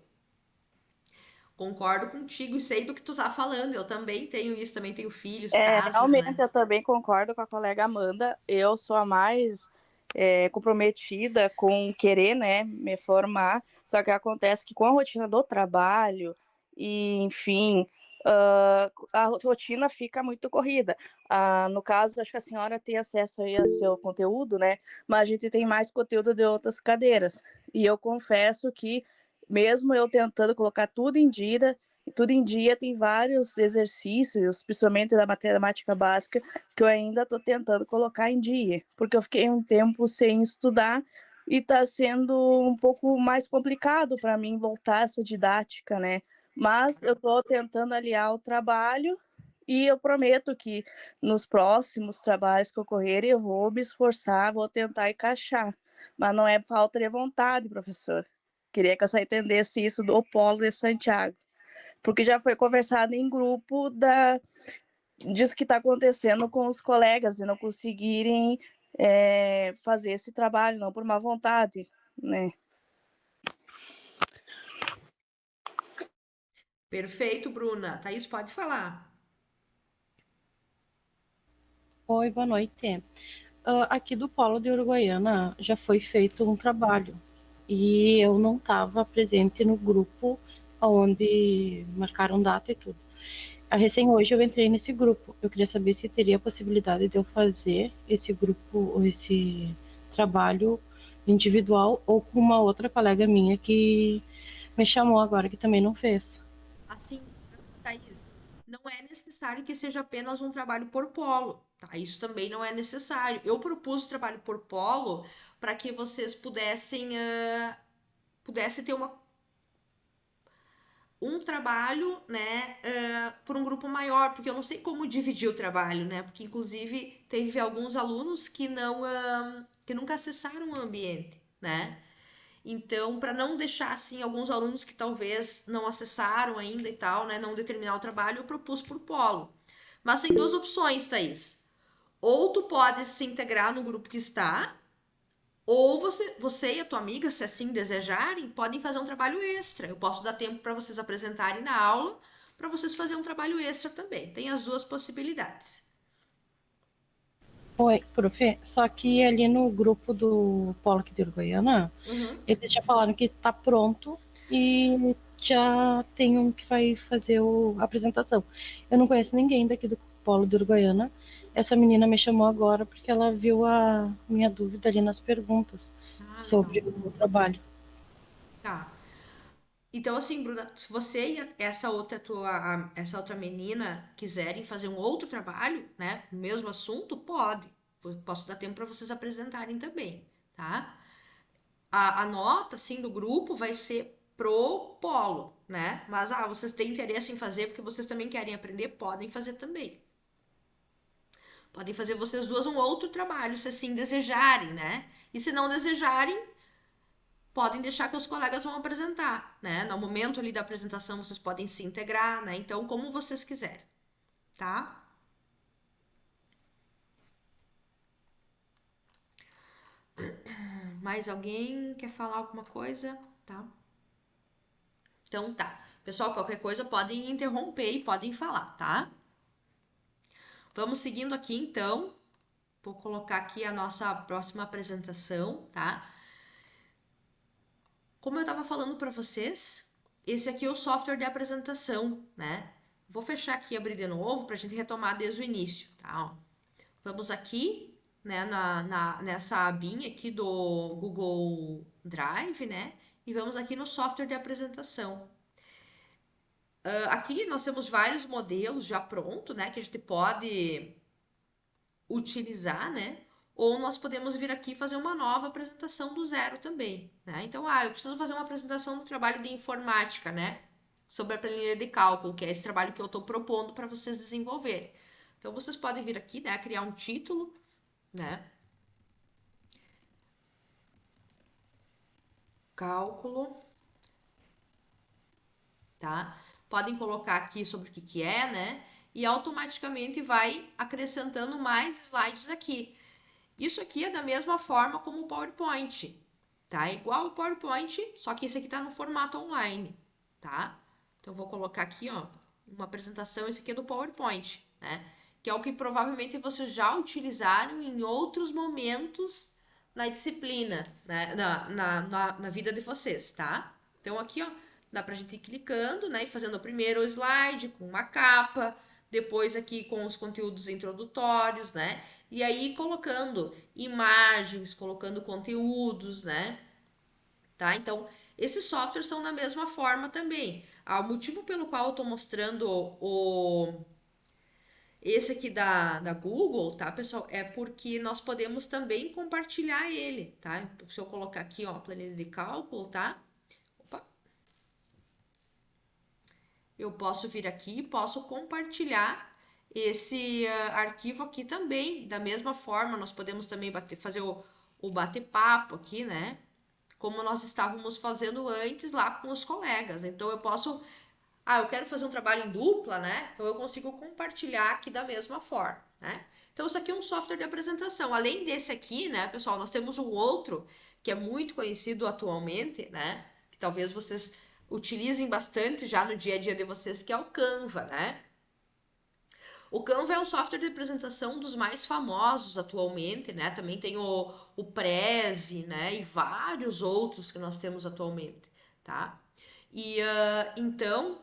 Concordo contigo e sei do que tu tá falando. Eu também tenho isso, também tenho filhos, casas, Realmente, né? eu também concordo com a colega Amanda. Eu sou a mais comprometida com querer, né, me formar. Só que acontece que com a rotina do trabalho e, enfim, a rotina fica muito corrida. No caso, acho que a senhora tem acesso aí ao seu conteúdo, né? Mas a gente tem mais conteúdo de outras cadeiras. E eu confesso que, mesmo eu tentando colocar tudo em dia, tem vários exercícios, principalmente da matemática básica, que eu ainda estou tentando colocar em dia, porque eu fiquei um tempo sem estudar e está sendo um pouco mais complicado para mim voltar essa didática, né? Mas eu estou tentando aliar o trabalho e eu prometo que nos próximos trabalhos que ocorrerem eu vou me esforçar, vou tentar encaixar. Mas não é falta de vontade, professor. Queria que você entendesse isso do Polo de Santiago, porque já foi conversado em grupo disso que está acontecendo com os colegas de não conseguirem fazer esse trabalho, não por má vontade, né? Perfeito, Bruna. Thaís, pode falar. Oi, boa noite. Aqui do Polo de Uruguaiana já foi feito um trabalho e eu não estava presente no grupo onde marcaram data e tudo. Recém hoje eu entrei nesse grupo. Eu queria saber se teria a possibilidade de eu fazer esse grupo, esse trabalho individual ou com uma outra colega minha que me chamou agora que também não fez. Assim, Thaís, não é necessário que seja apenas um trabalho por polo, tá? Isso também não é necessário. Eu propus o trabalho por polo para que vocês pudessem ter um trabalho, né, por um grupo maior, porque eu não sei como dividir o trabalho, né? Porque inclusive teve alguns alunos que nunca acessaram o ambiente, né? Então, para não deixar assim alguns alunos que talvez não acessaram ainda e tal, né, não determinar o trabalho, eu propus por polo. Mas tem duas opções, Thaís. Ou tu pode se integrar no grupo que está, ou você e a tua amiga, se assim desejarem, podem fazer um trabalho extra. Eu posso dar tempo para vocês apresentarem na aula, para vocês fazerem um trabalho extra também. Tem as duas possibilidades. Oi, prof. Só que ali no grupo do Polo aqui de Uruguaiana, eles já falaram que está pronto e já tem um que vai fazer a apresentação. Eu não conheço ninguém daqui do Polo de Uruguaiana. Essa menina me chamou agora porque ela viu a minha dúvida ali nas perguntas sobre o trabalho. Tá. Então, assim, Bruna, se você e essa outra menina quiserem fazer um outro trabalho, né, no mesmo assunto, pode. Posso dar tempo para vocês apresentarem também, tá? A nota, assim, do grupo vai ser pro polo, né? Mas, vocês têm interesse em fazer porque vocês também querem aprender, podem fazer também. Podem fazer vocês duas um outro trabalho, se assim desejarem, né? E se não desejarem, podem deixar que os colegas vão apresentar, né? No momento ali da apresentação, vocês podem se integrar, né? Então, como vocês quiserem, tá? Mais alguém quer falar alguma coisa? Tá? Então tá. Pessoal, qualquer coisa podem interromper e podem falar, tá? Vamos seguindo aqui então. Vou colocar aqui a nossa próxima apresentação, tá? Como eu estava falando para vocês, esse aqui é o software de apresentação, né? Vou fechar aqui e abrir de novo para a gente retomar desde o início, tá? Ó, vamos aqui, né, nessa abinha aqui do Google Drive, né? E vamos aqui no software de apresentação. Aqui nós temos vários modelos já pronto, né, que a gente pode utilizar, né? Ou nós podemos vir aqui fazer uma nova apresentação do zero também, né? Então, eu preciso fazer uma apresentação do trabalho de informática, né? Sobre a planilha de cálculo, que é esse trabalho que eu estou propondo para vocês desenvolverem. Então, vocês podem vir aqui, né? Criar um título, né? Cálculo, tá? Podem colocar aqui sobre o que é, né? E automaticamente vai acrescentando mais slides aqui. Isso aqui é da mesma forma como o PowerPoint, tá? Igual o PowerPoint, só que esse aqui tá no formato online, tá? Então, vou colocar aqui, ó, uma apresentação, esse aqui é do PowerPoint, né? Que é o que provavelmente vocês já utilizaram em outros momentos na disciplina, né? Na vida de vocês, tá? Então, aqui, ó, dá pra gente ir clicando, né? E fazendo o primeiro slide com uma capa, depois aqui com os conteúdos introdutórios, né? E aí colocando imagens, colocando conteúdos, né? Tá? Então, esses softwares são da mesma forma também. O motivo pelo qual eu tô mostrando esse aqui da Google, tá, pessoal? É porque nós podemos também compartilhar ele, tá? Então, se eu colocar aqui, ó, planilha de cálculo, tá? Opa. Eu posso vir aqui e posso compartilhar esse arquivo aqui também. Da mesma forma, nós podemos também fazer o bate-papo aqui, né? Como nós estávamos fazendo antes lá com os colegas. Então, eu posso... eu quero fazer um trabalho em dupla, né? Então, eu consigo compartilhar aqui da mesma forma, né? Então, isso aqui é um software de apresentação. Além desse aqui, né, pessoal, nós temos um outro que é muito conhecido atualmente, né? Que talvez vocês utilizem bastante já no dia a dia de vocês, que é o Canva, né? O Canva é um software de apresentação dos mais famosos atualmente, né? Também tem o Prezi, né? E vários outros que nós temos atualmente, tá? E então,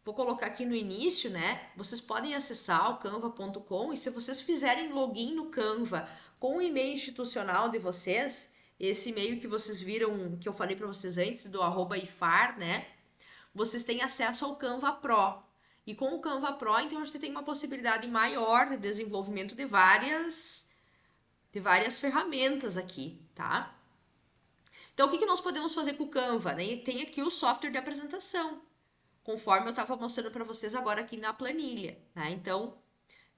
vou colocar aqui no início, né? Vocês podem acessar o canva.com e se vocês fizerem login no Canva com o e-mail institucional de vocês, esse e-mail que vocês viram, que eu falei para vocês antes, do @ifar, né? Vocês têm acesso ao Canva Pro. E com o Canva Pro, então, a gente tem uma possibilidade maior de desenvolvimento de várias ferramentas aqui, tá? Então, o que nós podemos fazer com o Canva, né? Tem aqui o software de apresentação, conforme eu estava mostrando para vocês agora aqui na planilha, né? Então,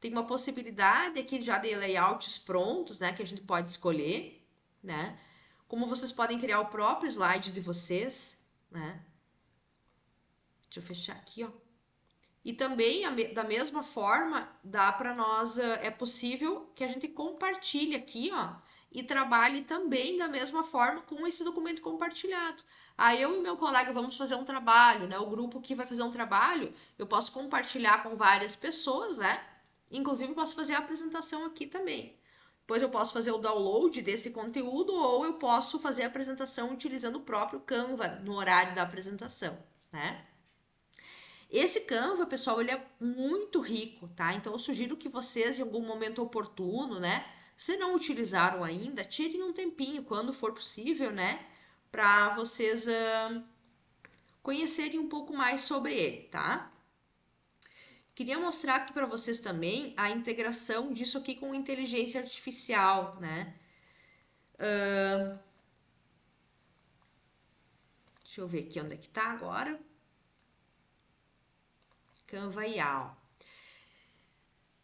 tem uma possibilidade aqui já de layouts prontos, né? Que a gente pode escolher, né? Como vocês podem criar o próprio slide de vocês, né? Deixa eu fechar aqui, ó. E também, da mesma forma, dá para nós, é possível que a gente compartilhe aqui, ó, e trabalhe também da mesma forma com esse documento compartilhado. Eu e meu colega vamos fazer um trabalho, né? O grupo que vai fazer um trabalho, eu posso compartilhar com várias pessoas, né? Inclusive, eu posso fazer a apresentação aqui também. Depois eu posso fazer o download desse conteúdo ou eu posso fazer a apresentação utilizando o próprio Canva no horário da apresentação, né? Esse Canva, pessoal, ele é muito rico, tá? Então, eu sugiro que vocês, em algum momento oportuno, né? Se não utilizaram ainda, tirem um tempinho, quando for possível, né? Para vocês conhecerem um pouco mais sobre ele, tá? Queria mostrar aqui para vocês também a integração disso aqui com inteligência artificial, né? Deixa eu ver aqui onde é que tá agora. Canva IA.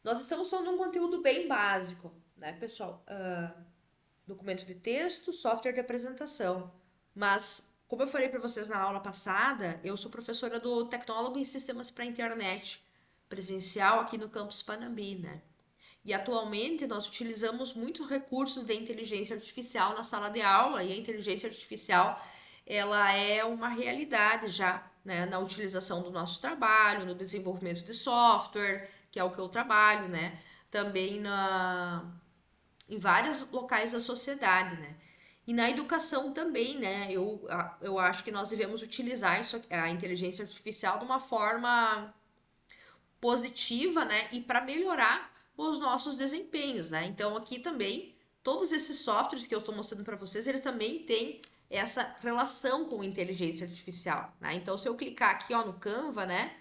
Nós estamos falando de um conteúdo bem básico, né, pessoal? Documento de texto, software de apresentação. Mas, como eu falei para vocês na aula passada, eu sou professora do Tecnólogo em Sistemas para a Internet, presencial aqui no campus Panambi, né? E atualmente nós utilizamos muitos recursos de inteligência artificial na sala de aula, e a inteligência artificial, ela é uma realidade já, né, na utilização do nosso trabalho, no desenvolvimento de software, que é o que eu trabalho, né? Também em vários locais da sociedade, né? E na educação também, né? Eu acho que nós devemos utilizar a inteligência artificial de uma forma positiva, né? E para melhorar os nossos desempenhos, né? Então, aqui também, todos esses softwares que eu estou mostrando para vocês, eles também têm essa relação com inteligência artificial, né? Então, se eu clicar aqui, ó, no Canva, né,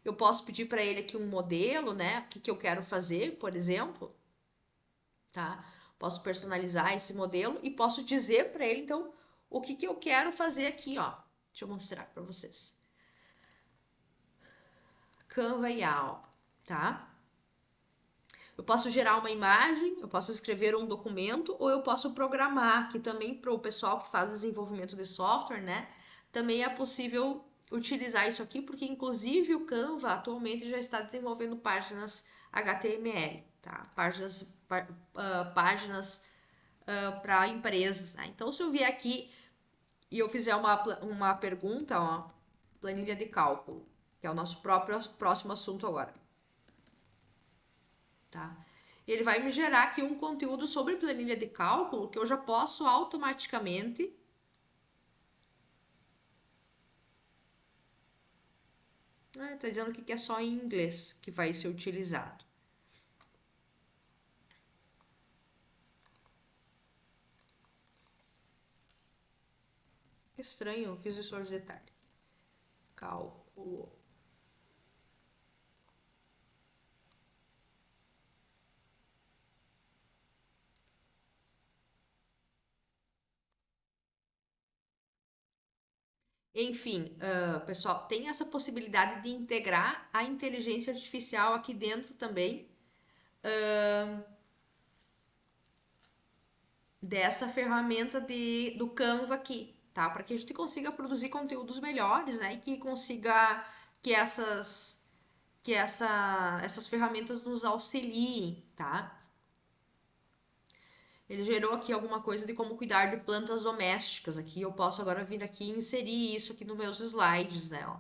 eu posso pedir para ele aqui um modelo, né, o que que eu quero fazer, por exemplo, tá? Posso personalizar esse modelo e posso dizer para ele, então, o que que eu quero fazer aqui, ó. Deixa eu mostrar para vocês. Canva IA, tá? Eu posso gerar uma imagem, eu posso escrever um documento ou eu posso programar, que também para o pessoal que faz desenvolvimento de software, né? Também é possível utilizar isso aqui, porque inclusive o Canva atualmente já está desenvolvendo páginas HTML, tá? Páginas para empresas, né? Então, se eu vier aqui e eu fizer uma pergunta, ó, planilha de cálculo, que é o nosso próximo assunto agora, tá? Ele vai me gerar aqui um conteúdo sobre planilha de cálculo que eu já posso automaticamente tá dizendo aqui que é só em inglês que vai ser utilizado. Que estranho, eu fiz isso hoje de tarde. Cálculo. Enfim, pessoal, tem essa possibilidade de integrar a inteligência artificial aqui dentro também dessa ferramenta do Canva aqui, tá? Para que a gente consiga produzir conteúdos melhores, né? E que consiga que essas ferramentas nos auxiliem, tá? Ele gerou aqui alguma coisa de como cuidar de plantas domésticas aqui. Eu posso agora vir aqui e inserir isso aqui nos meus slides, né? Ó,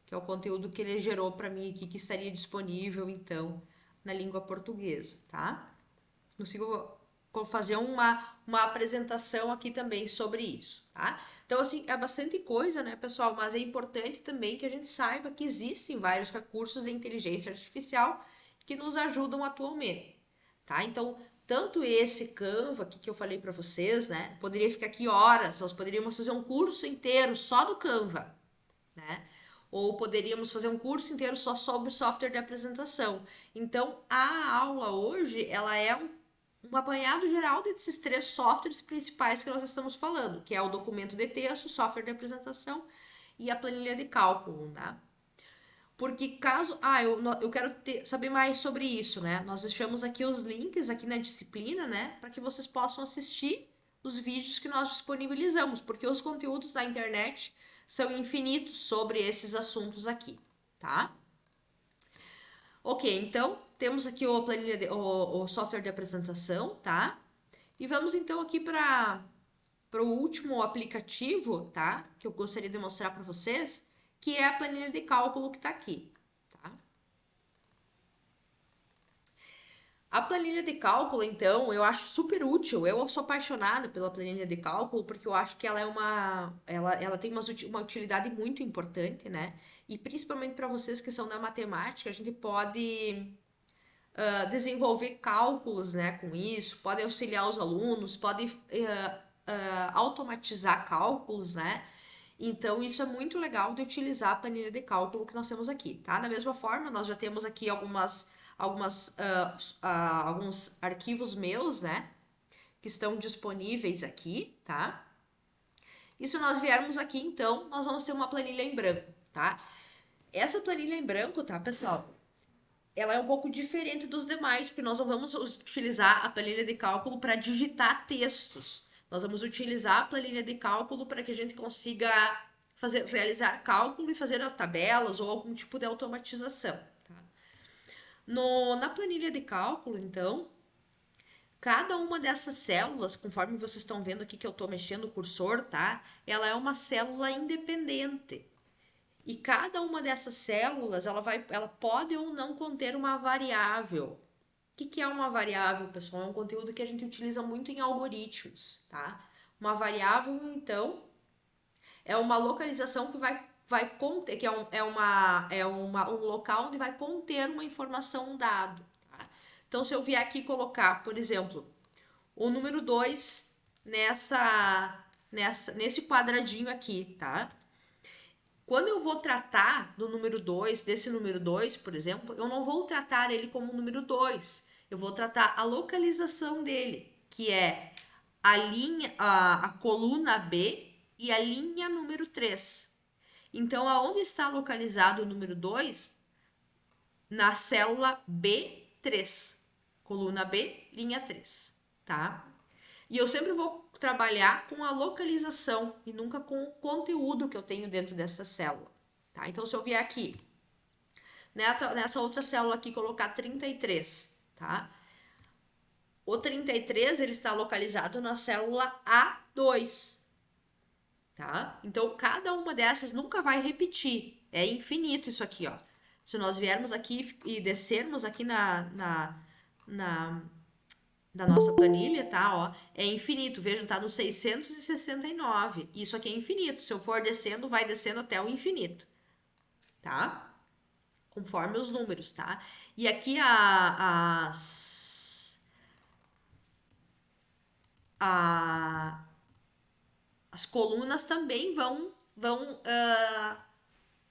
que é o conteúdo que ele gerou para mim aqui, que estaria disponível, então, na língua portuguesa, tá? Consigo fazer uma apresentação aqui também sobre isso, tá? Então, assim, é bastante coisa, né, pessoal? Mas é importante também que a gente saiba que existem vários recursos de inteligência artificial que nos ajudam atualmente, tá? Então, tanto esse Canva aqui que eu falei para vocês, né? Poderia ficar aqui horas, nós poderíamos fazer um curso inteiro só do Canva, né? Ou poderíamos fazer um curso inteiro só sobre software de apresentação. Então, a aula hoje, ela é um apanhado geral desses 3 softwares principais que nós estamos falando, que é o documento de texto, o software de apresentação e a planilha de cálculo, né? Porque caso... eu quero saber mais sobre isso, né? Nós deixamos aqui os links aqui na disciplina, né? Para que vocês possam assistir os vídeos que nós disponibilizamos, porque os conteúdos da internet são infinitos sobre esses assuntos aqui, tá? Ok, então temos aqui o software de apresentação, tá? E vamos então aqui para o último aplicativo, tá? Que eu gostaria de mostrar para vocês, que é a planilha de cálculo que está aqui, tá? A planilha de cálculo, então, eu acho super útil. Eu sou apaixonada pela planilha de cálculo porque eu acho que ela ela tem uma utilidade muito importante, né? E principalmente para vocês que são da matemática, a gente pode desenvolver cálculos, né, com isso, pode auxiliar os alunos, pode automatizar cálculos, né? Então, isso é muito legal de utilizar a planilha de cálculo que nós temos aqui, tá? Da mesma forma, nós já temos aqui alguns arquivos meus, né? Que estão disponíveis aqui, tá? E se nós viermos aqui, então, nós vamos ter uma planilha em branco, tá? Essa planilha em branco, tá, pessoal? Ela é um pouco diferente dos demais, porque nós não vamos utilizar a planilha de cálculo para digitar textos. Nós vamos utilizar a planilha de cálculo para que a gente consiga realizar cálculo e fazer tabelas ou algum tipo de automatização. Tá? Na planilha de cálculo, então, cada uma dessas células, conforme vocês estão vendo aqui que eu estou mexendo o cursor, tá? Ela é uma célula independente. E cada uma dessas células, ela pode ou não conter uma variável. O que é uma variável, pessoal? É um conteúdo que a gente utiliza muito em algoritmos, tá? Uma variável, então, é uma localização que vai conter, que um local onde vai conter uma informação, um dado. Tá? Então, se eu vier aqui colocar, por exemplo, o número 2 nesse quadradinho aqui, tá? Quando eu vou tratar do número 2, desse número 2, por exemplo, eu não vou tratar ele como número 2. Eu vou tratar a localização dele, que é a coluna B e a linha número 3. Então, aonde está localizado o número 2? Na célula B3. Coluna B, linha 3, tá? E eu sempre vou trabalhar com a localização e nunca com o conteúdo que eu tenho dentro dessa célula, tá? Então, se eu vier aqui, nessa outra célula aqui, colocar 33, tá? O 33, ele está localizado na célula A2, tá? Então, cada uma dessas nunca vai repetir. É infinito isso aqui, ó. Se nós viermos aqui e descermos aqui na nossa planilha, tá? Ó, é infinito. Vejam, tá no 669. Isso aqui é infinito. Se eu for descendo, vai descendo até o infinito, tá? Conforme os números, tá? E aqui as colunas também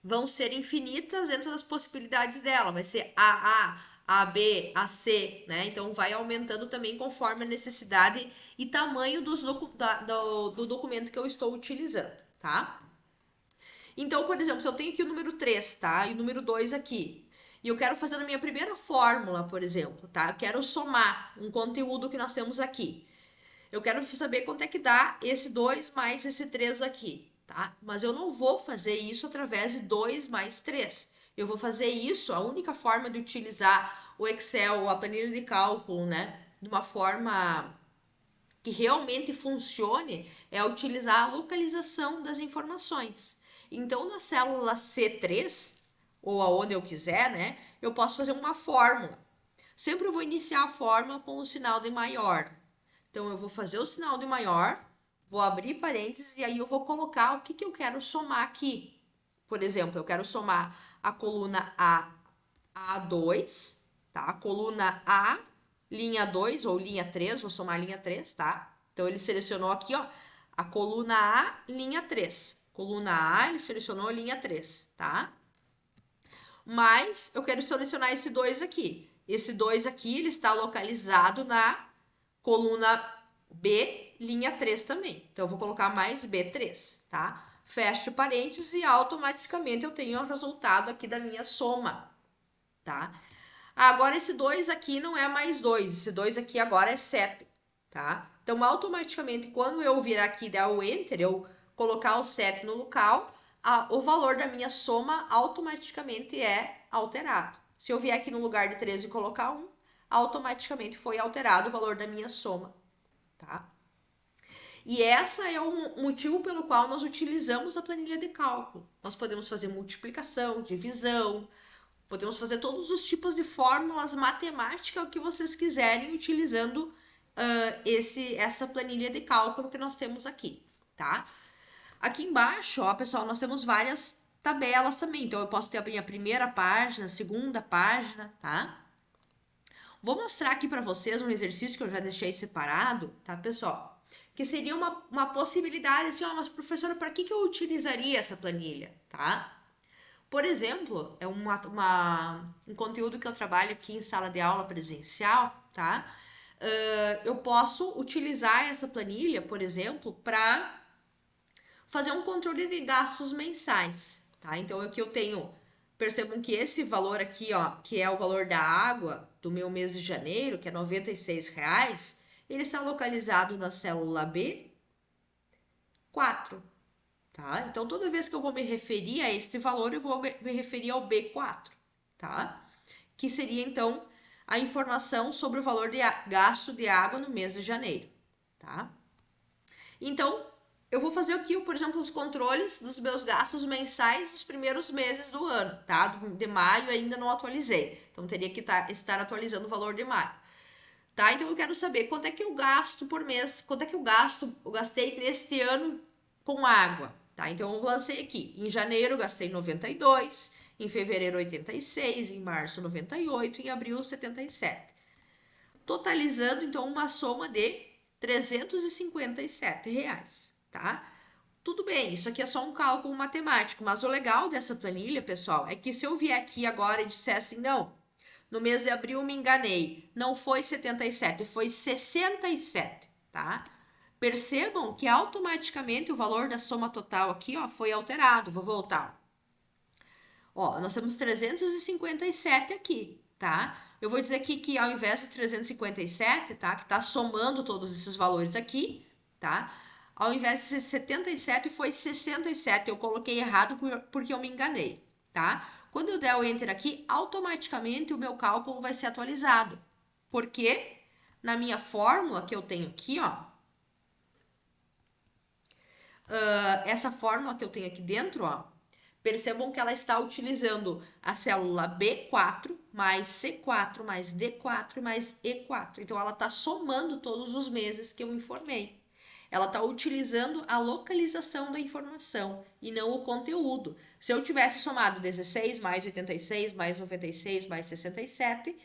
vão ser infinitas dentro das possibilidades dela. Vai ser AA, AB, AC, né? Então vai aumentando também conforme a necessidade e tamanho do documento que eu estou utilizando, tá? Então, por exemplo, se eu tenho aqui o número 3, tá? E o número 2 aqui. E eu quero fazer a minha primeira fórmula, por exemplo, tá? Eu quero somar um conteúdo que nós temos aqui. Eu quero saber quanto é que dá esse 2 mais esse 3 aqui, tá? Mas eu não vou fazer isso através de 2 mais 3. Eu vou fazer isso, a única forma de utilizar o Excel, a planilha de cálculo, né? De uma forma que realmente funcione, é utilizar a localização das informações. Então, na célula C3, ou aonde eu quiser, né? Eu posso fazer uma fórmula. Sempre eu vou iniciar a fórmula com o sinal de maior. Então, eu vou fazer o sinal de maior, vou abrir parênteses e aí eu vou colocar o que eu quero somar aqui. Por exemplo, eu quero somar a coluna A2, tá? A coluna A, linha 2 ou linha 3, vou somar a linha 3, tá? Então, ele selecionou aqui, ó, a coluna A, linha 3. Coluna A, ele selecionou a linha 3, tá? Mas eu quero selecionar esse 2 aqui. Esse 2 aqui, ele está localizado na coluna B, linha 3 também. Então, eu vou colocar mais B3, tá? Fecho parênteses e automaticamente eu tenho o resultado aqui da minha soma, tá? Agora, esse 2 aqui não é mais 2. Esse 2 aqui agora é 7, tá? Então, automaticamente, quando eu vir aqui e dar o Enter, eu colocar o 7 no local, o valor da minha soma automaticamente é alterado. Se eu vier aqui no lugar de 13 e colocar 1, automaticamente foi alterado o valor da minha soma, tá? E essa é o motivo pelo qual nós utilizamos a planilha de cálculo. Nós podemos fazer multiplicação, divisão, podemos fazer todos os tipos de fórmulas matemáticas que vocês quiserem utilizando essa planilha de cálculo que nós temos aqui, tá? Aqui embaixo, ó, pessoal, nós temos várias tabelas também. Então, eu posso ter a minha primeira página, segunda página, tá? Vou mostrar aqui para vocês um exercício que eu já deixei separado, tá, pessoal? Que seria uma possibilidade, assim, ó, mas professora, para que eu utilizaria essa planilha, tá? Por exemplo, é um conteúdo que eu trabalho aqui em sala de aula presencial, tá? Eu posso utilizar essa planilha, por exemplo, para fazer um controle de gastos mensais, tá? Então, aqui eu tenho, percebam que esse valor aqui, ó, que é o valor da água do meu mês de janeiro, que é R$ 96,00, ele está localizado na célula B4, tá? Então, toda vez que eu vou me referir a este valor, eu vou me referir ao B4, tá? Que seria, então, a informação sobre o valor de gasto de água no mês de janeiro, tá? Então, eu vou fazer aqui, por exemplo, os controles dos meus gastos mensais nos primeiros meses do ano, tá? De maio ainda não atualizei, então teria que estar atualizando o valor de maio, tá? Então eu quero saber quanto é que eu gasto por mês, quanto é que eu gastei neste ano com água, tá? Então eu lancei aqui, em janeiro eu gastei 92, em fevereiro 86, em março 98, em abril 77. Totalizando, então, uma soma de R$ 357. tá? Tudo bem, isso aqui é só um cálculo matemático, mas o legal dessa planilha, pessoal, é que se eu vier aqui agora e disser assim, não, no mês de abril me enganei, não foi 77, foi 67, tá? Percebam que automaticamente o valor da soma total aqui, ó, foi alterado. Vou voltar. Ó, nós temos 357 aqui, tá? Eu vou dizer aqui que ao invés de 357, tá? Que tá somando todos esses valores aqui, tá? Ao invés de ser 77, foi 67. Eu coloquei errado porque eu me enganei, tá? Quando eu der o Enter aqui, automaticamente o meu cálculo vai ser atualizado. Porque na minha fórmula que eu tenho aqui, ó, essa fórmula que eu tenho aqui dentro, ó, percebam que ela está utilizando a célula B4 mais C4 mais D4 mais E4. Então, ela está somando todos os meses que eu informei. Ela está utilizando a localização da informação e não o conteúdo. Se eu tivesse somado 16 mais 86 mais 96 mais 67,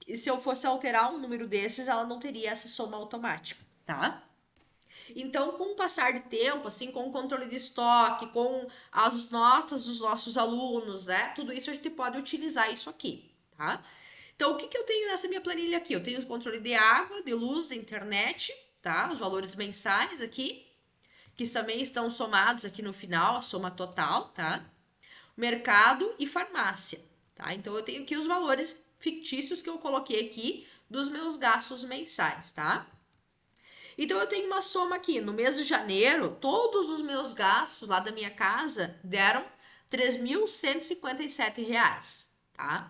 e se eu fosse alterar um número desses, ela não teria essa soma automática, tá? Então, com o passar de tempo, assim, com o controle de estoque, com as notas dos nossos alunos, né? Tudo isso a gente pode utilizar isso aqui, tá? Então, o que eu tenho nessa minha planilha aqui? Eu tenho o controle de água, de luz, de internet, tá? Os valores mensais aqui, que também estão somados aqui no final, a soma total, tá? Mercado e farmácia, tá? Então, eu tenho aqui os valores fictícios que eu coloquei aqui dos meus gastos mensais, tá? Então, eu tenho uma soma aqui. No mês de janeiro, todos os meus gastos lá da minha casa deram R$ 3.157, tá?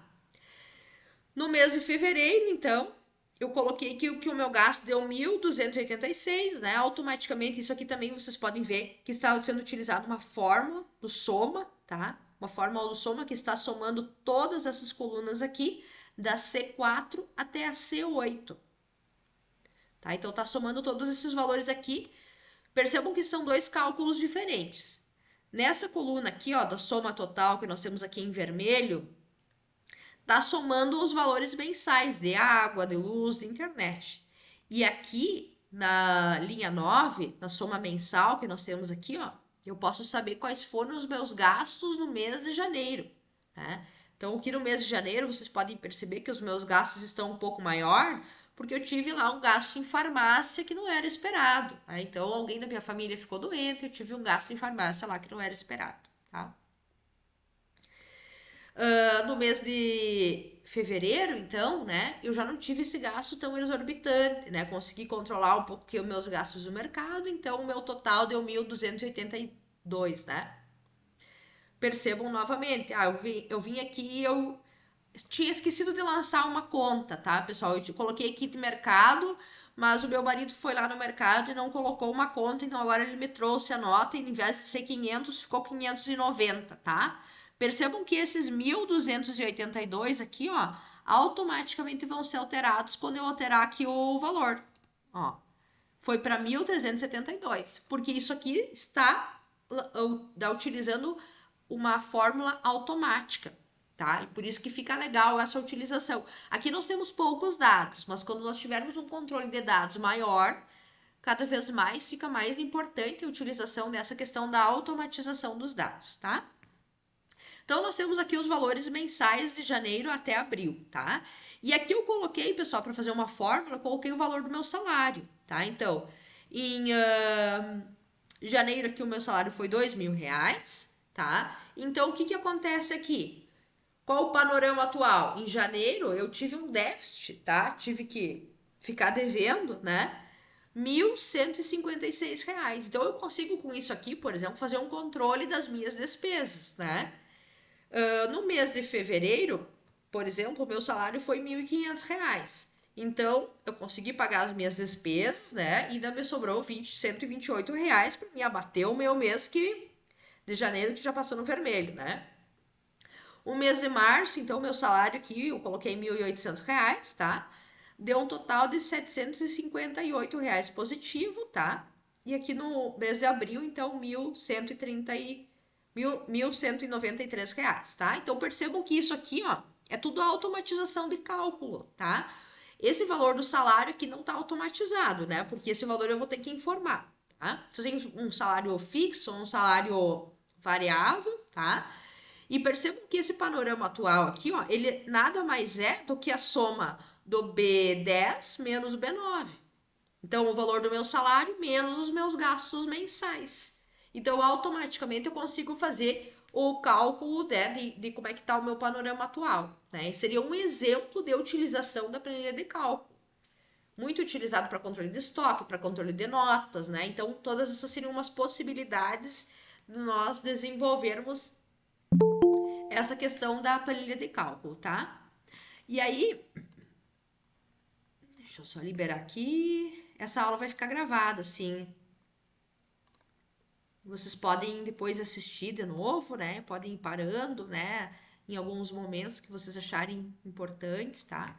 No mês de fevereiro, então, eu coloquei aqui que o meu gasto deu 1.286, né? Automaticamente, isso aqui também vocês podem ver que está sendo utilizada uma fórmula do soma, tá? Uma fórmula do soma que está somando todas essas colunas aqui, da C4 até a C8. Tá? Então, tá somando todos esses valores aqui. Percebam que são dois cálculos diferentes. Nessa coluna aqui, ó, da soma total que nós temos aqui em vermelho, tá somando os valores mensais de água, de luz, de internet. E aqui, na linha 9, na soma mensal que nós temos aqui, ó, eu posso saber quais foram os meus gastos no mês de janeiro, né? Então, aqui no mês de janeiro, vocês podem perceber que os meus gastos estão um pouco maior, porque eu tive lá um gasto em farmácia que não era esperado, tá? Então, alguém da minha família ficou doente, eu tive um gasto em farmácia lá que não era esperado, tá? No mês de fevereiro, então, né, eu já não tive esse gasto tão exorbitante, né? Consegui controlar um pouco os meus gastos do mercado, então o meu total deu 1.282, né? Percebam novamente, eu vim aqui e eu tinha esquecido de lançar uma conta, tá, pessoal? Eu coloquei aqui de mercado, mas o meu marido foi lá no mercado e não colocou uma conta, então agora ele me trouxe a nota e em vez de ser 500, ficou 590, tá? Percebam que esses 1.282 aqui, ó, automaticamente vão ser alterados quando eu alterar aqui o valor, ó. Foi para 1.372, porque isso aqui está utilizando uma fórmula automática. Tá? E por isso que fica legal essa utilização. Aqui nós temos poucos dados, mas quando nós tivermos um controle de dados maior, cada vez mais fica mais importante a utilização dessa questão da automatização dos dados, tá? Então, nós temos aqui os valores mensais de janeiro até abril, tá? E aqui eu coloquei, pessoal, para fazer uma fórmula, eu coloquei o valor do meu salário, tá? Então, em janeiro aqui o meu salário foi R$2.000, tá? Então, o que acontece aqui? Qual o panorama atual? Em janeiro eu tive um déficit, tá? Tive que ficar devendo, né? R$1.156. Então eu consigo com isso aqui, por exemplo, fazer um controle das minhas despesas, né? No mês de fevereiro, por exemplo, o meu salário foi R$1.500. Então eu consegui pagar as minhas despesas, né? E ainda me sobrou R$128 para me abater o meu mês de janeiro que já passou no vermelho, né? O mês de março, então, meu salário aqui, eu coloquei R$1.800, tá? Deu um total de R$758 positivo, tá? E aqui no mês de abril, então, R$1.193, tá? Então, percebam que isso aqui, ó, é tudo automatização de cálculo, tá? Esse valor do salário aqui não tá automatizado, né? Porque esse valor eu vou ter que informar, tá? Se eu tenho um salário fixo, um salário variável, tá? E percebam que esse panorama atual aqui, ó, ele nada mais é do que a soma do B10 menos o B9. Então, o valor do meu salário menos os meus gastos mensais. Então, automaticamente eu consigo fazer o cálculo, né, de como é que está o meu panorama atual, né? E seria um exemplo de utilização da planilha de cálculo. Muito utilizado para controle de estoque, para controle de notas, né? Então, todas essas seriam umas possibilidades de nós desenvolvermos essa questão da planilha de cálculo, tá? E aí, deixa eu só liberar aqui. Essa aula vai ficar gravada, sim. Vocês podem depois assistir de novo, né? Podem ir parando, né? Em alguns momentos que vocês acharem importantes, tá?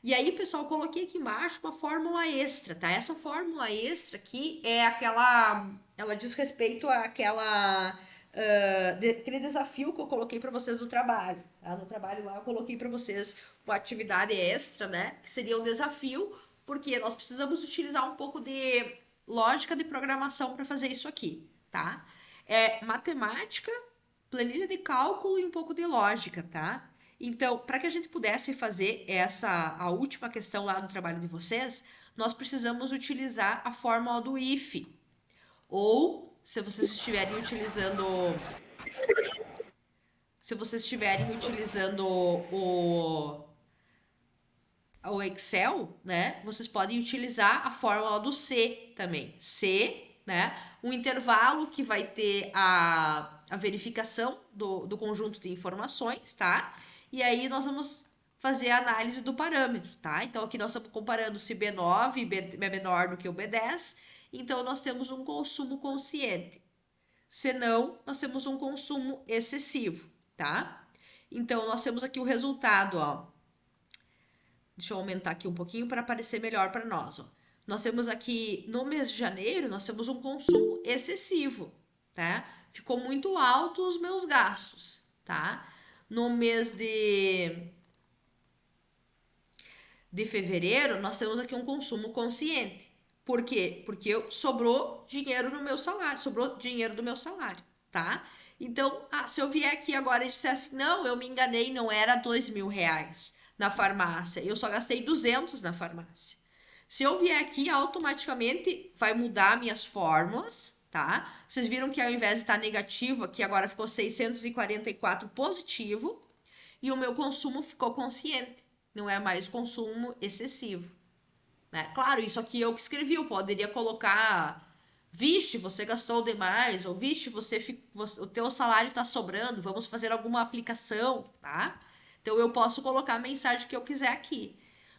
E aí, pessoal, eu coloquei aqui embaixo uma fórmula extra, tá? Essa fórmula extra aqui é aquela. Ela diz respeito àquela. Aquele desafio que eu coloquei para vocês no trabalho. Tá? No trabalho lá eu coloquei para vocês uma atividade extra, né? Que seria um desafio, porque nós precisamos utilizar um pouco de lógica de programação para fazer isso aqui, tá? É matemática, planilha de cálculo e um pouco de lógica, tá? Então, para que a gente pudesse fazer a última questão lá no trabalho de vocês, nós precisamos utilizar a fórmula do if. Ou, se vocês estiverem utilizando o Excel, né? Vocês podem utilizar a fórmula do C também. C, né? Um intervalo que vai ter a verificação do conjunto de informações, tá? E aí nós vamos fazer a análise do parâmetro, tá? Então aqui nós estamos comparando se B9 é menor do que o B10, então nós temos um consumo consciente. Se não, nós temos um consumo excessivo, tá? Então nós temos aqui o resultado, ó. Deixa eu aumentar aqui um pouquinho para aparecer melhor para nós, ó. Nós temos aqui, no mês de janeiro, nós temos um consumo excessivo, tá? Ficou muito alto os meus gastos, tá? No mês de fevereiro, nós temos aqui um consumo consciente. Por quê? Porque sobrou dinheiro no meu salário, sobrou dinheiro do meu salário, tá? Então, se eu vier aqui agora e disser assim, não, eu me enganei, não era R$ 2.000 na farmácia, eu só gastei 200 na farmácia. Se eu vier aqui, automaticamente vai mudar minhas fórmulas, tá? Vocês viram que ao invés de estar negativo, aqui agora ficou 644 positivo e o meu consumo ficou consciente, não é mais consumo excessivo, né? Claro, isso aqui eu que escrevi, eu poderia colocar, vixe, você gastou demais, ou vixe, o teu salário está sobrando, vamos fazer alguma aplicação, tá? Então eu posso colocar a mensagem que eu quiser aqui.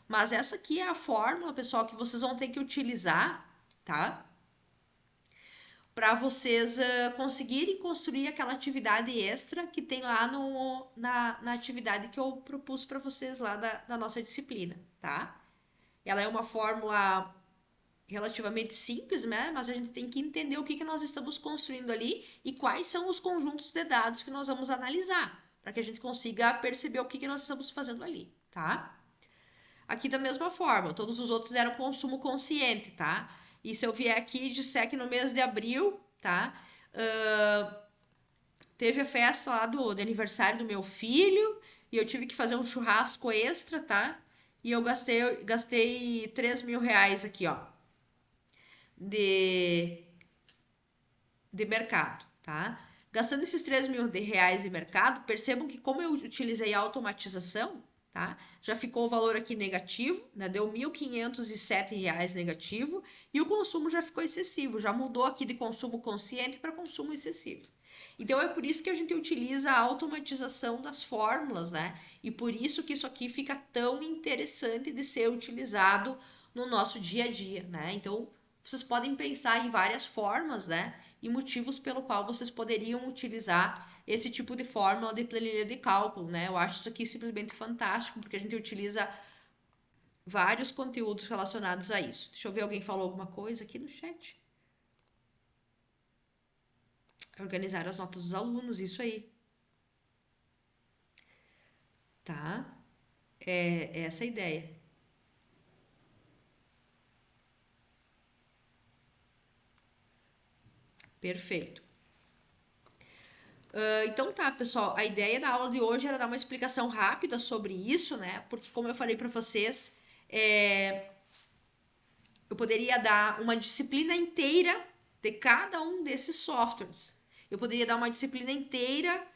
Mas essa aqui é a fórmula, pessoal, que vocês vão ter que utilizar, tá? Para vocês conseguirem construir aquela atividade extra que tem lá na atividade que eu propus para vocês lá da nossa disciplina, tá? Ela é uma fórmula relativamente simples, né? Mas a gente tem que entender o que nós estamos construindo ali e quais são os conjuntos de dados que nós vamos analisar, para que a gente consiga perceber o que nós estamos fazendo ali, tá? Aqui da mesma forma, todos os outros eram consumo consciente, tá? E se eu vier aqui e disser que no mês de abril, tá? Teve a festa lá do aniversário do meu filho e eu tive que fazer um churrasco extra, tá? E eu gastei R$ 3.000 aqui, ó, de mercado, tá? Gastando esses R$ 3.000 de mercado, percebam que como eu utilizei a automatização, tá? Já ficou o valor aqui negativo, né? Deu R$ 1.507 negativo e o consumo já ficou excessivo, já mudou aqui de consumo consciente para consumo excessivo. Então é por isso que a gente utiliza a automatização das fórmulas, né? E por isso que isso aqui fica tão interessante de ser utilizado no nosso dia a dia, né? Então vocês podem pensar em várias formas, né? E motivos pelo qual vocês poderiam utilizar esse tipo de fórmula de planilha de cálculo, né? Eu acho isso aqui simplesmente fantástico, porque a gente utiliza vários conteúdos relacionados a isso. Deixa eu ver, alguém falou alguma coisa aqui no chat? Organizar as notas dos alunos, isso aí. Tá? É, essa a ideia. Perfeito. Então tá, pessoal, a ideia da aula de hoje era dar uma explicação rápida sobre isso, né? Porque como eu falei para vocês, eu poderia dar uma disciplina inteira de cada um desses softwares. Eu poderia dar uma disciplina inteira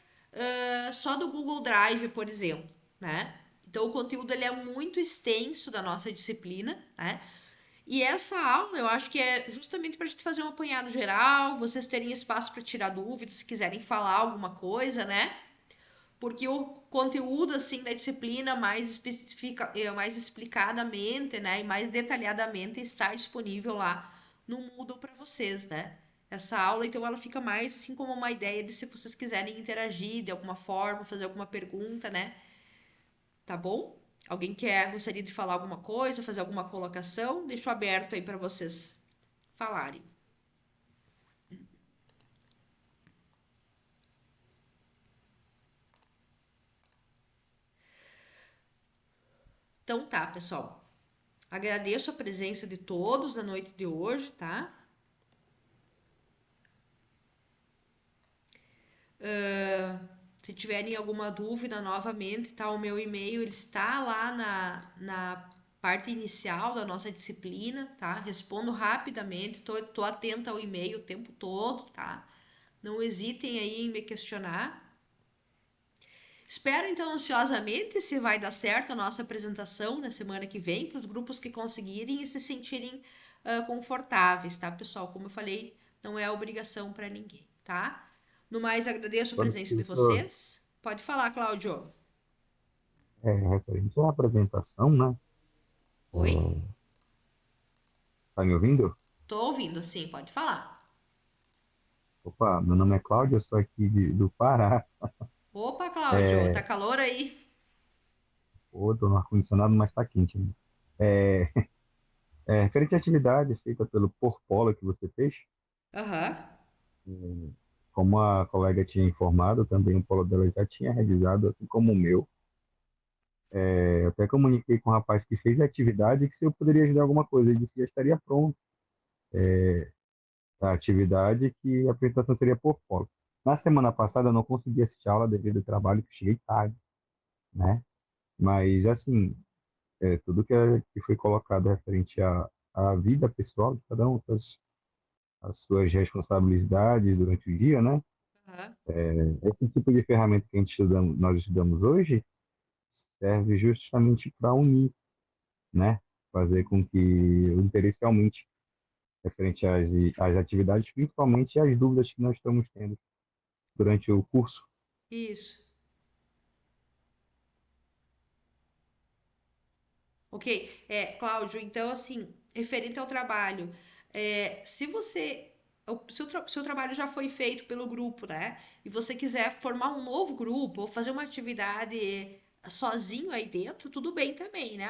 só do Google Drive, por exemplo, né? Então o conteúdo ele é muito extenso da nossa disciplina, né? E essa aula eu acho que é justamente para a gente fazer um apanhado geral, vocês terem espaço para tirar dúvidas, se quiserem falar alguma coisa, né? Porque o conteúdo assim da disciplina mais explicadamente, né, e mais detalhadamente está disponível lá no Moodle para vocês, né? Essa aula, então, ela fica mais assim como uma ideia de se vocês quiserem interagir de alguma forma, fazer alguma pergunta, né? Tá bom? Alguém gostaria de falar alguma coisa, fazer alguma colocação? Deixo aberto aí para vocês falarem. Então tá, pessoal. Agradeço a presença de todos na noite de hoje, tá? Se tiverem alguma dúvida novamente, tá? O meu e-mail ele está lá na parte inicial da nossa disciplina, tá? Respondo rapidamente, tô atenta ao e-mail o tempo todo, tá? Não hesitem aí em me questionar. Espero então ansiosamente se vai dar certo a nossa apresentação na semana que vem, para os grupos que conseguirem e se sentirem confortáveis, tá, pessoal? Como eu falei, não é obrigação para ninguém, tá? No mais, agradeço a Quando presença de fica vocês. Pode falar, Cláudio. referente à apresentação, né? Oi? Tá me ouvindo? Tô ouvindo, sim, pode falar. Opa, meu nome é Cláudio, eu sou aqui do Pará. Opa, Cláudio, tá É, calor aí? Pô, tô no ar-condicionado, mas tá quente ainda. É, referente à atividade feita pelo Porpolo que você fez, Aham. como a colega tinha informado, também o polo dela já tinha revisado, assim como o meu. Eu até comuniquei com o rapaz que fez a atividade que se eu poderia ajudar alguma coisa. Ele disse que já estaria pronto a atividade, que a apresentação seria por polo. Na semana passada eu não consegui assistir a aula devido ao trabalho, que eu cheguei tarde, né? Mas, assim, tudo que foi colocado referente à vida pessoal de cada um, as suas responsabilidades durante o dia, né? Aham. Esse tipo de ferramenta que nós estudamos hoje serve justamente para unir, né? Fazer com que o interesse aumente referente às atividades, principalmente as dúvidas que nós estamos tendo durante o curso. Isso. Ok. Cláudio, então, assim, referente ao trabalho, se você. Se o trabalho já foi feito pelo grupo, né? E você quiser formar um novo grupo ou fazer uma atividade sozinho aí dentro, tudo bem também, né?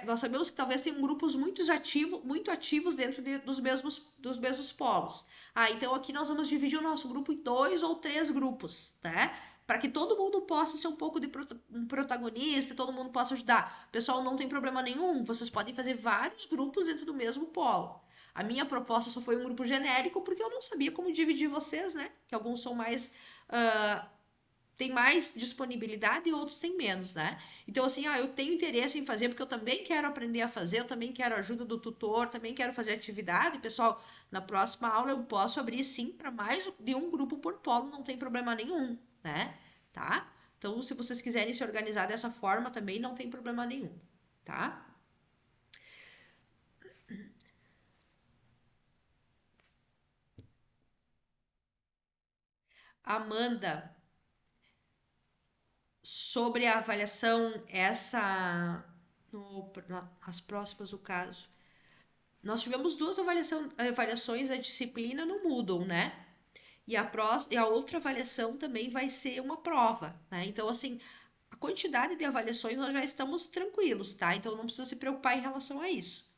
Nós sabemos que talvez tenham grupos muito ativos dentro dos mesmos polos. Então aqui nós vamos dividir o nosso grupo em 2 ou 3 grupos, né? Para que todo mundo possa ser um pouco de um protagonista e todo mundo possa ajudar. Pessoal, não tem problema nenhum, vocês podem fazer vários grupos dentro do mesmo polo. A minha proposta só foi um grupo genérico porque eu não sabia como dividir vocês, né? Que alguns são mais ah, tem mais disponibilidade e outros têm menos, né? Então, assim, eu tenho interesse em fazer porque eu também quero aprender a fazer, eu também quero a ajuda do tutor, também quero fazer atividade. Pessoal, na próxima aula eu posso abrir sim para mais de um grupo por polo, não tem problema nenhum, né? Tá? Então, se vocês quiserem se organizar dessa forma também, não tem problema nenhum, tá? Amanda, sobre a avaliação, as próximas do caso. Nós tivemos 2 avaliações da disciplina no Moodle, né? E a outra avaliação também vai ser uma prova, né? Então, assim, a quantidade de avaliações nós já estamos tranquilos, tá? Então, não precisa se preocupar em relação a isso.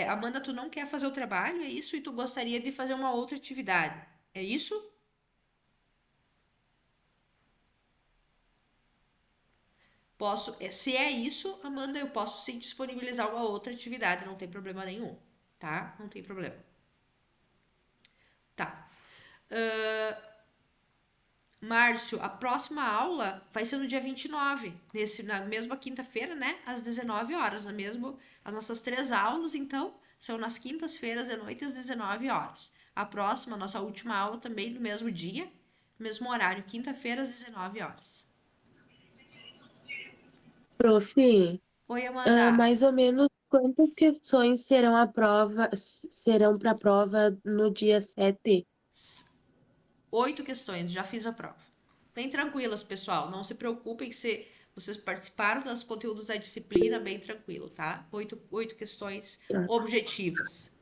Amanda, tu não quer fazer o trabalho, é isso? E tu gostaria de fazer uma outra atividade, é isso? Se é isso, Amanda, eu posso sim disponibilizar uma outra atividade, não tem problema nenhum, tá? Não tem problema. Tá. Márcio, a próxima aula vai ser no dia 29, na mesma quinta-feira, né? Às 19 horas. As nossas 3 aulas, então, são nas quintas-feiras de noite às 19 horas. A próxima, nossa última aula, também no mesmo dia, mesmo horário, quinta-feira às 19 horas. Prof, Oi, Amanda. mais ou menos quantas questões serão para a prova no dia 7? 8 questões, já fiz a prova. Bem tranquilas, pessoal. Não se preocupem se vocês participaram dos conteúdos da disciplina, bem tranquilo, tá? 8 questões objetivas.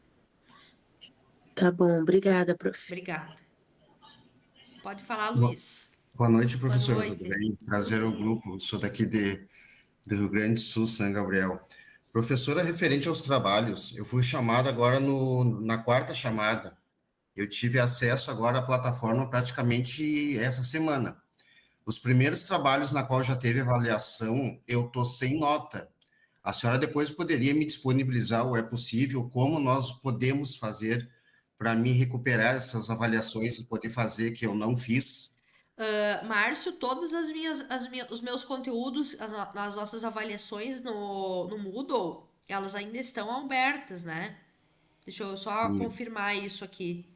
Tá bom, obrigada, prof. Obrigada. Pode falar, Luiz. Boa noite, professora. Boa noite. Tudo bem? Prazer ao grupo. Sou daqui do Rio Grande do Sul, São Gabriel. Professora, referente aos trabalhos, eu fui chamado agora na 4ª chamada. Eu tive acesso agora à plataforma praticamente essa semana. Os primeiros trabalhos na qual já teve avaliação, eu estou sem nota. A senhora depois poderia me disponibilizar, ou é possível, como nós podemos fazer para me recuperar essas avaliações e poder fazer que eu não fiz? Márcio, todas os meus conteúdos, as nossas avaliações no Moodle, elas ainda estão abertas, né? Deixa eu só Sim. confirmar isso aqui.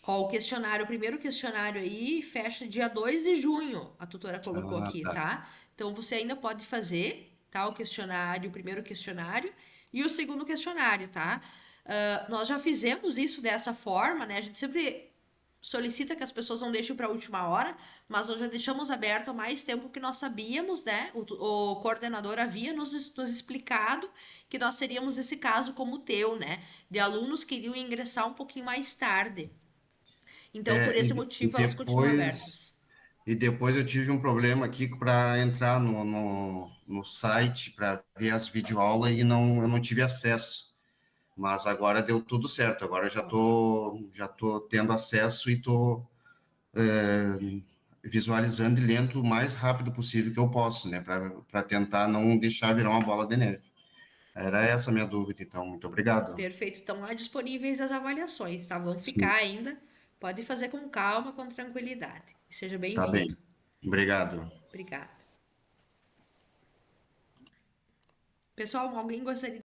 Ó, o primeiro questionário aí fecha dia 2 de junho, a tutora colocou aqui, tá? Então você ainda pode fazer, tá? O primeiro questionário e o segundo questionário, tá? Nós já fizemos isso dessa forma, né? A gente sempre solicita que as pessoas não deixem para a última hora, mas nós já deixamos aberto há mais tempo que nós sabíamos, né? O coordenador havia nos explicado que nós teríamos esse caso como o teu, né? De alunos que iriam ingressar um pouquinho mais tarde. Então, por esse motivo, elas continuam abertas. E depois eu tive um problema aqui para entrar no site para ver as videoaulas e eu não tive acesso. Mas agora deu tudo certo. Agora eu já tô tendo acesso e estou visualizando e lendo o mais rápido possível que eu posso, né? Para tentar não deixar virar uma bola de neve. Era essa a minha dúvida, então. Muito obrigado. Perfeito. Estão lá disponíveis as avaliações, tá? Vão Sim. ficar ainda. Pode fazer com calma, com tranquilidade. Seja bem-vindo. Tá bem. Obrigado. Obrigada. Pessoal, alguém gostaria